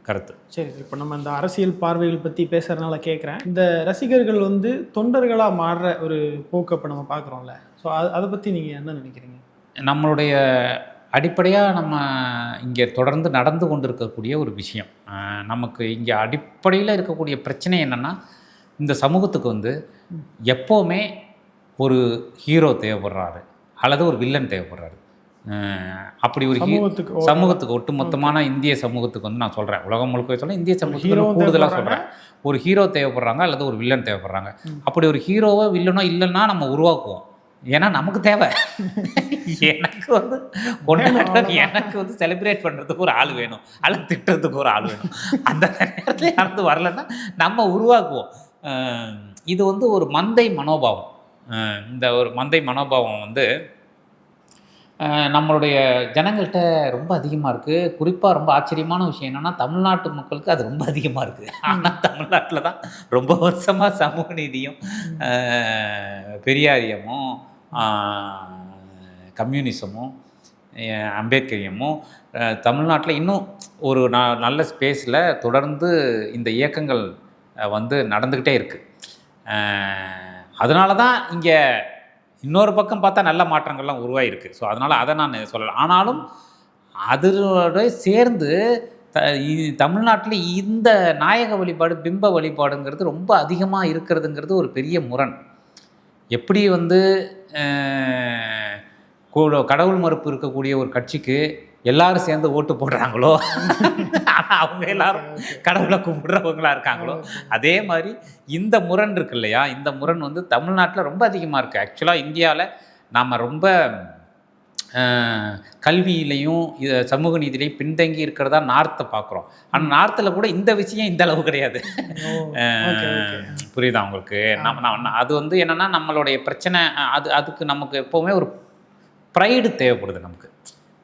கருத்து. சரி, இப்போ நம்ம இந்த அரசியல் பார்வைகள் பற்றி பேசுகிறதுனால கேட்குறேன். இந்த ரசிகர்கள் வந்து தொண்டர்களாக மாறுற ஒரு போக்கு இப்போ நம்ம பார்க்குறோம்ல, ஸோ அதை பற்றி நீங்கள் என்ன நினைக்கிறீங்க? நம்மளுடைய அடிப்படையாக நம்ம இங்கே தொடர்ந்து நடந்து கொண்டு இருக்கக்கூடிய ஒரு விஷயம், நமக்கு இங்கே அடிப்படையில் இருக்கக்கூடிய பிரச்சனை என்னென்னா, இந்த சமூகத்துக்கு வந்து எப்போவுமே ஒரு ஹீரோ தேவைப்படுறாரு அல்லது ஒரு வில்லன் தேவைப்படுறாரு. அப்படி ஒரு சமூகத்துக்கு ஒட்டுமொத்தமான இந்திய சமூகத்துக்கு வந்து நான் சொல்கிறேன், உலகம் முழுக்க சொல்கிறேன், இந்திய சமூகத்துக்கு கூடுதலாக சொல்கிறேன், ஒரு ஹீரோ தேவைப்படுறாங்க அல்லது ஒரு வில்லன் தேவைப்படுறாங்க. அப்படி ஒரு ஹீரோவோ வில்லனோ இல்லைன்னா நம்ம உருவாக்குவோம். ஏன்னா நமக்கு தேவை. எனக்கு வந்து எனக்கு வந்து செலிப்ரேட் பண்ணுறதுக்கு ஒரு ஆள் வேணும் அல்லது திட்டுறதுக்கு ஒரு ஆள் வேணும். அந்த நேரத்தில் யாராவது வரலைன்னா நம்ம உருவாக்குவோம். இது வந்து ஒரு மந்தை மனோபாவம். இந்த ஒரு மந்தை மனோபாவம் வந்து நம்மளுடைய ஜனங்கள்கிட்ட ரொம்ப அதிகமாக இருக்குது. குறிப்பாக ரொம்ப ஆச்சரியமான விஷயம் என்னென்னா, தமிழ்நாட்டு மக்களுக்கு அது ரொம்ப அதிகமாக இருக்குது. ஆனால் தமிழ்நாட்டில் தான் ரொம்ப வருஷமாக சமூக நீதியும் பெரியாரியமும் கம்யூனிசமும் அம்பேத்கரியமும் தமிழ்நாட்டில் இன்னும் ஒரு நல்ல ஸ்பேஸில் தொடர்ந்து இந்த இயக்கங்கள் வந்து நடந்துக்கிட்டே இருக்குது. அதனால தான் இங்கே இன்னொரு பக்கம் பார்த்தா நல்ல மாற்றங்கள்லாம் உருவாகிருக்கு. ஸோ அதனால் அதை நான் சொல்லலாம். ஆனாலும் அதோட சேர்ந்து தமிழ்நாட்டில் இந்த நாயக வழிபாடு, பிம்ப வழிபாடுங்கிறது ரொம்ப அதிகமாக இருக்கிறதுங்கிறது ஒரு பெரிய முரண். எப்படி வந்து கடவுள் மறுப்பு இருக்கக்கூடிய ஒரு கட்சிக்கு எல்லாரும் சேர்ந்து ஓட்டு போடுறாங்களோ, ஆனால் அவங்க எல்லாரும் கடவுளை கும்பிடுறவங்களா இருக்காங்களோ, அதே மாதிரி இந்த முரண் இருக்கு இல்லையா, இந்த முரண் வந்து தமிழ்நாட்டில் ரொம்ப அதிகமாக இருக்குது. ஆக்சுவலாக இந்தியாவில் நாம் ரொம்ப கல்வியிலையும் சமூக நீதியிலையும் பின்தங்கி இருக்கிறதா நார்த்தை பார்க்குறோம். ஆனால் நார்த்தில் கூட இந்த விஷயம் இந்த அளவு கிடையாது. புரியுதா உங்களுக்கு? அது வந்து என்னென்னா, நம்மளுடைய பிரச்சனை அதுக்கு நமக்கு எப்போவுமே ஒரு ப்ரைடு தேவைப்படுது. நமக்கு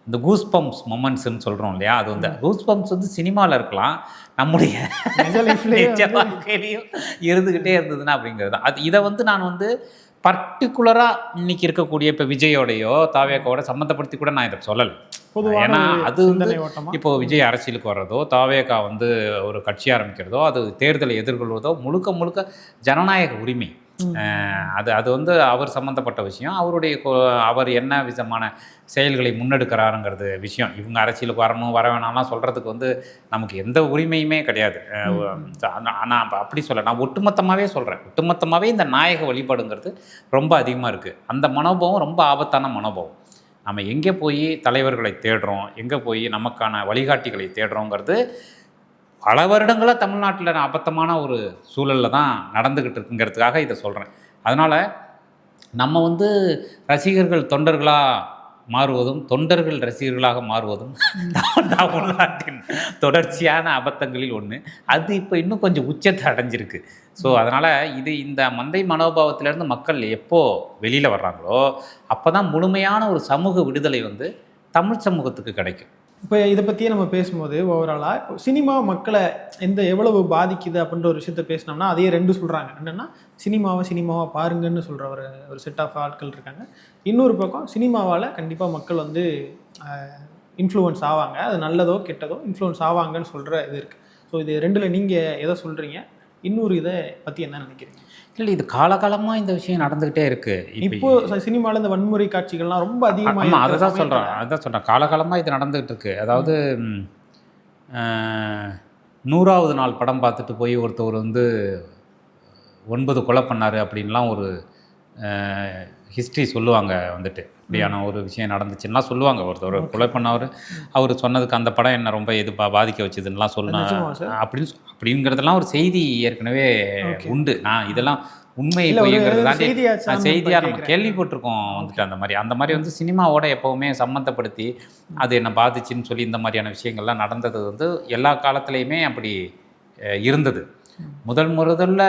இந்த கூஸ் பம்ப்ஸ் மொமெண்ட்ஸ்ன்னு சொல்கிறோம் இல்லையா, அது வந்து கூஸ் பம்ப்ஸ் வந்து சினிமாவில் இருக்கலாம், நம்முடைய வாழ்க்கையிலையும் இருந்துக்கிட்டே இருந்ததுன்னா அப்படிங்கிறது தான். இதை வந்து நான் வந்து பர்டிகுலராக இன்றைக்கி இருக்கக்கூடிய இப்போ விஜயோடையோ தாவேக்காவோட சம்மந்தப்படுத்தி கூட நான் இதை சொல்லலை. ஏன்னா அது வந்து இப்போது விஜய் அரசியலுக்கு வர்றதோ, தாவேக்கா வந்து ஒரு கட்சி ஆரம்பிக்கிறதோ, அது தேர்தலை எதிர்கொள்வதோ முழுக்க ஜனநாயக உரிமை. அது வந்து அவர் சம்மந்தப்பட்ட விஷயம். அவர் என்ன விதமான செயல்களை முன்னெடுக்கிறாருங்கிறது விஷயம். இவங்க அரசியலுக்கு வரணும் வர வேணாம்லாம் சொல்கிறதுக்கு வந்து நமக்கு எந்த உரிமையுமே கிடையாது. நான் அப்படி சொல்ல, நான் ஒட்டுமொத்தமாகவே சொல்கிறேன். ஒட்டுமொத்தமாகவே இந்த நாயக வழிபாடுங்கிறது ரொம்ப அதிகமாக இருக்குது. அந்த மனோபாவம் ரொம்ப ஆபத்தான மனோபாவம். நம்ம எங்கே போய் தலைவர்களை தேடுறோம், எங்கே போய் நமக்கான வழிகாட்டிகளை தேடுறோங்கிறது பல வருடங்களாக தமிழ்நாட்டில் அபத்தமான ஒரு சூழலில் தான் நடந்துக்கிட்டு இருக்குங்கிறதுக்காக இதை சொல்கிறேன். அதனால் நம்ம வந்து ரசிகர்கள் தொண்டர்களாக மாறுவதும் தொண்டர்கள் ரசிகர்களாக மாறுவதும் தமிழ்நாட்டின் தொடர்ச்சியான அபத்தங்களில் ஒன்று. அது இப்போ இன்னும் கொஞ்சம் உச்சத்தை அடைஞ்சிருக்கு. ஸோ அதனால் இந்த மந்தை மனோபாவத்திலேருந்து மக்கள் எப்போ வெளியில் வர்றாங்களோ அப்போ தான் முழுமையான ஒரு சமூக விடுதலை வந்து தமிழ் சமூகத்துக்கு கிடைக்கும். இப்போ இதை பற்றியே நம்ம பேசும்போது ஓவராலாக இப்போ சினிமா மக்களை எவ்வளவு பாதிக்குது அப்படின்ற ஒரு விஷயத்த பேசினோம்னா அதையே ரெண்டு சொல்கிறாங்க. என்னென்னா சினிமாவை பாருங்கன்னு சொல்கிற ஒரு செட் ஆஃப் ஆட்கள் இருக்காங்க. இன்னொரு பக்கம் சினிமாவால் கண்டிப்பாக மக்கள் வந்து இன்ஃப்ளூயன்ஸ் ஆவாங்க, அது நல்லதோ கெட்டதோ இன்ஃப்ளூயன்ஸ் ஆவாங்கன்னு சொல்கிற இது இருக்குது. ஸோ இது ரெண்டில் நீங்கள் எதை சொல்கிறீங்க, இன்னொரு இதை பற்றி என்ன நினைக்கிறீங்க? இல்லை, இது காலகாலமாக இந்த விஷயம் நடந்துக்கிட்டே இருக்குது. இப்போ சினிமாவில் இந்த வன்முறை காட்சிகள்லாம் ரொம்ப அதிகமாக அதை தான் சொல்கிறேன் காலகாலமாக இது நடந்துக்கிட்டு இருக்குது. அதாவது 100வது நாள் படம் பார்த்துட்டு போய் ஒருத்தவர் வந்து 9 கொலை பண்ணார் அப்படின்லாம் ஒரு ஹிஸ்ட்ரி சொல்லுவாங்க. வந்துட்டு இப்படியான ஒரு விஷயம் நடந்துச்சுன்னா சொல்லுவாங்க. ஒருத்தர் கொலை பண்ணவர் அவர் சொன்னதுக்கு அந்த படம் என்ன ரொம்ப இது பாதிக்க வச்சுதுன்னெலாம் சொல்லணும் அப்படிங்கிறதெல்லாம் ஒரு செய்தி ஏற்கனவே உண்டு. நான் இதெல்லாம் உண்மை பொய்ங்கிறது தாண்டி செய்தியாக நம்ம கேள்விப்பட்டிருக்கோம். வந்துட்டு அந்த மாதிரி வந்து சினிமாவோட எப்போவுமே சம்மந்தப்படுத்தி அது என்ன பாதிச்சுன்னு சொல்லி இந்த மாதிரியான விஷயங்கள்லாம் நடந்தது வந்து எல்லா காலத்துலேயுமே அப்படி இருந்தது. முதல்ல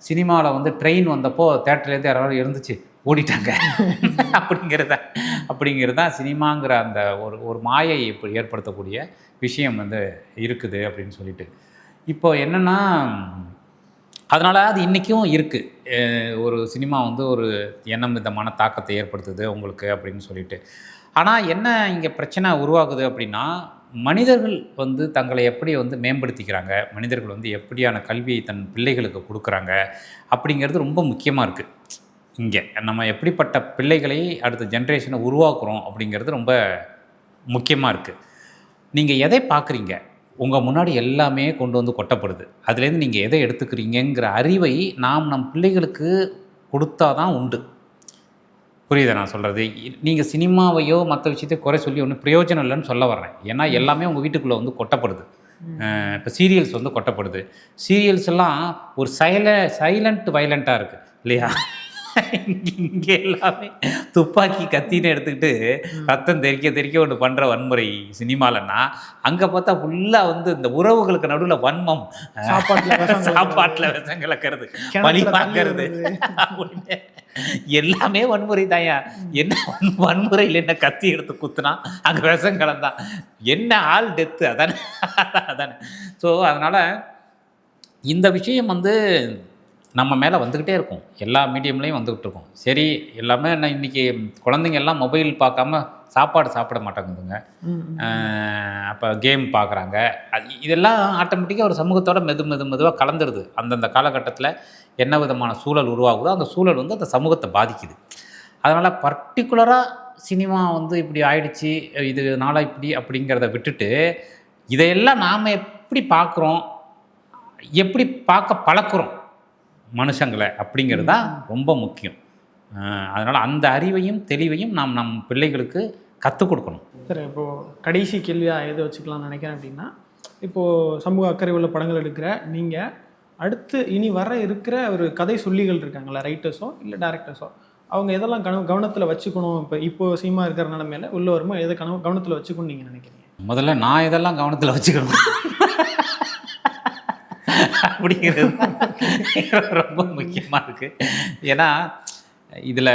சினிமாவில் வந்து ட்ரெயின் வந்தப்போ தேட்டர்லேருந்து யாராவது இருந்துச்சு ஓடிட்டாங்க அப்படிங்கிறது தான் சினிமாங்கிற அந்த ஒரு மாயை இப்படி ஏற்படுத்தக்கூடிய விஷயம் வந்து இருக்குது அப்படின்னு சொல்லிட்டு. இப்போ என்னென்னா அதனால் அது இன்றைக்கும் இருக்குது. ஒரு சினிமா வந்து ஒரு எண்ணம் விதமான தாக்கத்தை ஏற்படுத்துது உங்களுக்கு அப்படின்னு சொல்லிட்டு. ஆனால் என்ன இங்கே பிரச்சனை உருவாகுது அப்படின்னா, மனிதர்கள் வந்து தங்களை எப்படி வந்து மேம்படுத்திக்கிறாங்க, மனிதர்கள் வந்து எப்படியான கல்வியை தன் பிள்ளைகளுக்கு கொடுக்குறாங்க அப்படிங்கிறது ரொம்ப முக்கியமாக இருக்குது. இங்கே நம்ம எப்படிப்பட்ட பிள்ளைகளை அடுத்த ஜென்ரேஷனை உருவாக்குறோம் அப்படிங்கிறது ரொம்ப முக்கியமாக இருக்குது. நீங்கள் எதை பார்க்குறீங்க, உங்கள் முன்னாடி எல்லாமே கொண்டு வந்து கொட்டப்படுது. அதுலேருந்து நீங்கள் எதை எடுத்துக்கிறீங்கிற அறிவை நம் பிள்ளைகளுக்கு கொடுத்தா தான் உண்டு. புரியுதா நான் சொல்கிறது? நீங்கள் சினிமாவையோ மற்ற விஷயத்தையோ குறை சொல்லி ஒன்றும் பிரயோஜனம் இல்லைன்னு சொல்ல வர்றேன். ஏன்னா எல்லாமே உங்கள் வீட்டுக்குள்ளே வந்து கொட்டப்படுது. இப்போ சீரியல்ஸ் வந்து கொட்டப்படுது. சீரியல்ஸ் எல்லாம் ஒரு சைலண்ட் வைலண்ட்டாக இருக்குது இல்லையா? இங்கே எல்லாமே துப்பாக்கி கத்தின்னு எடுத்துக்கிட்டு ரத்தம் தெறிக்க ஒன்று பண்ணுற வன்முறை சினிமாலன்னா, அங்கே பார்த்தா ஃபுல்லாக வந்து இந்த உறவுகளுக்கு நடுவில் வன்மம், சாப்பாட்டில் விஷம் கலக்கிறது, பழி வாங்கிறது, எல்லாமே வன்முறை தாயா. என்ன வன்முறையில் என்ன கத்தி எடுத்து குத்துனா அங்கே விஷம் கலந்தான் என்ன ஆள் டெத்து, அதானே. ஸோ அதனால் இந்த விஷயம் வந்து நம்ம மேலே வந்துக்கிட்டே இருக்கும். எல்லா மீடியம்லேயும் வந்துக்கிட்டு இருக்கும். சரி, எல்லாமே நான் இன்றைக்கி குழந்தைங்க எல்லாம் மொபைல் பார்க்காம சாப்பாடு சாப்பிட மாட்டேங்குதுங்க. அப்போ கேம் பார்க்குறாங்க. இதெல்லாம் ஆட்டோமேட்டிக்காக ஒரு சமூகத்தோட மெதுவாக கலந்துருது. அந்தந்த காலகட்டத்தில் என்ன விதமான சூழல் உருவாகுதோ அந்த சூழல் வந்து அந்த சமூகத்தை பாதிக்குது. அதனால் பர்டிகுலராக சினிமா வந்து இப்படி ஆயிடுச்சு, இதனால் இப்படி அப்படிங்கிறத விட்டுட்டு இதையெல்லாம் நாம் எப்படி பார்க்குறோம், எப்படி பார்க்க பழக்கிறோம் மனுஷங்களை அப்படிங்கிறது தான் ரொம்ப முக்கியம். அதனால் அந்த அறிவையும் தெளிவையும் நம் பிள்ளைகளுக்கு கற்றுக் கொடுக்கணும். சரி, இப்போது கடைசி கேள்வியாக எது வச்சுக்கலாம்னு நினைக்கிறேன் அப்படின்னா, இப்போது சமூக அக்கறை உள்ள படங்கள் எடுக்கிற நீங்கள் அடுத்து இனி வர இருக்கிற ஒரு கதை சொல்லிகள் இருக்காங்களா, ரைட்டர்ஸோ இல்லை டேரக்டர்ஸோ, அவங்க எதெல்லாம் கவனத்தில் வச்சுக்கணும், இப்போ சினிமா இருக்கிற நிலைமையில உள்ள வருமோ எதை கவனத்தில் வச்சுக்கணும்னு நீங்கள் நினைக்கிறீங்க? முதல்ல நான் இதெல்லாம் கவனத்தில் வச்சுக்கணும் அப்படிங்கிறது ரொம்ப முக்கியமாக இருக்குது. ஏன்னா இதில்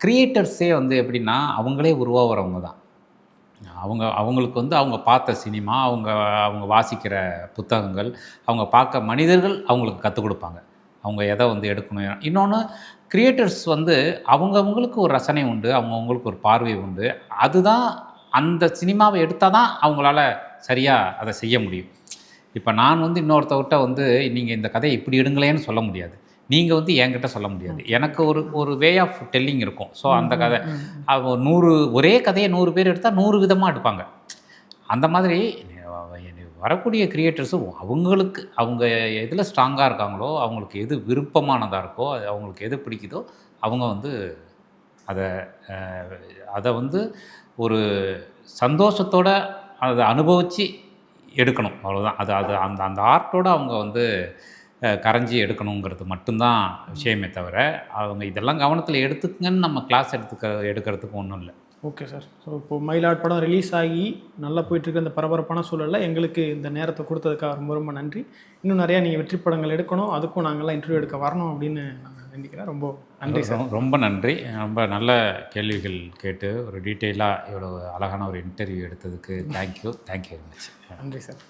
கிரியேட்டர்ஸே வந்து எப்படின்னா அவங்களே உருவாகிறவங்க தான். அவங்களுக்கு வந்து அவங்க பார்த்த சினிமா, அவங்க வாசிக்கிற புத்தகங்கள், அவங்க பார்க்க மனிதர்கள் அவங்களுக்கு கற்றுக் கொடுப்பாங்க அவங்க எதை வந்து எடுக்கணும். இன்னொன்று, கிரியேட்டர்ஸ் வந்து அவங்கவுங்களுக்கு ஒரு ரசனை உண்டு, அவங்கவுங்களுக்கு ஒரு பார்வை உண்டு. அதுதான் அந்த சினிமாவை எடுத்தால் தான் அவங்களால சரியாக அதை செய்ய முடியும். இப்போ நான் வந்து இன்னொருத்தவர்கிட்ட வந்து நீங்கள் இந்த கதையை இப்படி எடுங்களேன்னு சொல்ல முடியாது, நீங்கள் வந்து என்கிட்ட சொல்ல முடியாது. எனக்கு ஒரு வே ஆஃப் டெல்லிங் இருக்கும். ஸோ அந்த கதை ஒரே கதையை 100 பேர் எடுத்தால் 100 விதமாக எடுப்பாங்க. அந்த மாதிரி வரக்கூடிய கிரியேட்டர்ஸும் அவங்களுக்கு அவங்க எதில் ஸ்ட்ராங்காக இருக்காங்களோ, அவங்களுக்கு எது விருப்பமானதாக இருக்கோ, அவங்களுக்கு எது பிடிக்குதோ அவங்க வந்து அதை வந்து ஒரு சந்தோஷத்தோடு அதை அனுபவித்து எடுக்கணும். அவ்வளோதான். அது அந்த ஆர்ட்டோடு அவங்க வந்து கரைஞ்சி எடுக்கணுங்கிறது மட்டும்தான் விஷயமே தவிர அவங்க இதெல்லாம் கவனத்தில் எடுத்துக்கங்கன்னு நம்ம கிளாஸ் எடுக்கிறதுக்கு ஒன்றும் இல்லை. Okay sir. ஸோ இப்போது மயிலாட் படம் ரிலீஸ் ஆகி நல்லா போயிட்டுருக்க இந்த பரபரப்பான சூழலில் எங்களுக்கு இந்த நேரத்தை கொடுத்ததுக்காக ரொம்ப ரொம்ப நன்றி. இன்னும் நிறையா நீங்கள் வெற்றி படங்கள் எடுக்கணும், அதுக்கும் நாங்கள்லாம் இன்டர்வியூ எடுக்க வரணும் அப்படின்னு நான் நினைக்கிறேன். ரொம்ப நன்றி சார். ரொம்ப நன்றி. ரொம்ப நல்ல கேள்விகள் கேட்டு ஒரு டீட்டெயிலாக இவ்வளோ அழகான ஒரு இன்டர்வியூ எடுத்ததுக்கு தேங்க்யூ வெரி மச். நன்றி சார்.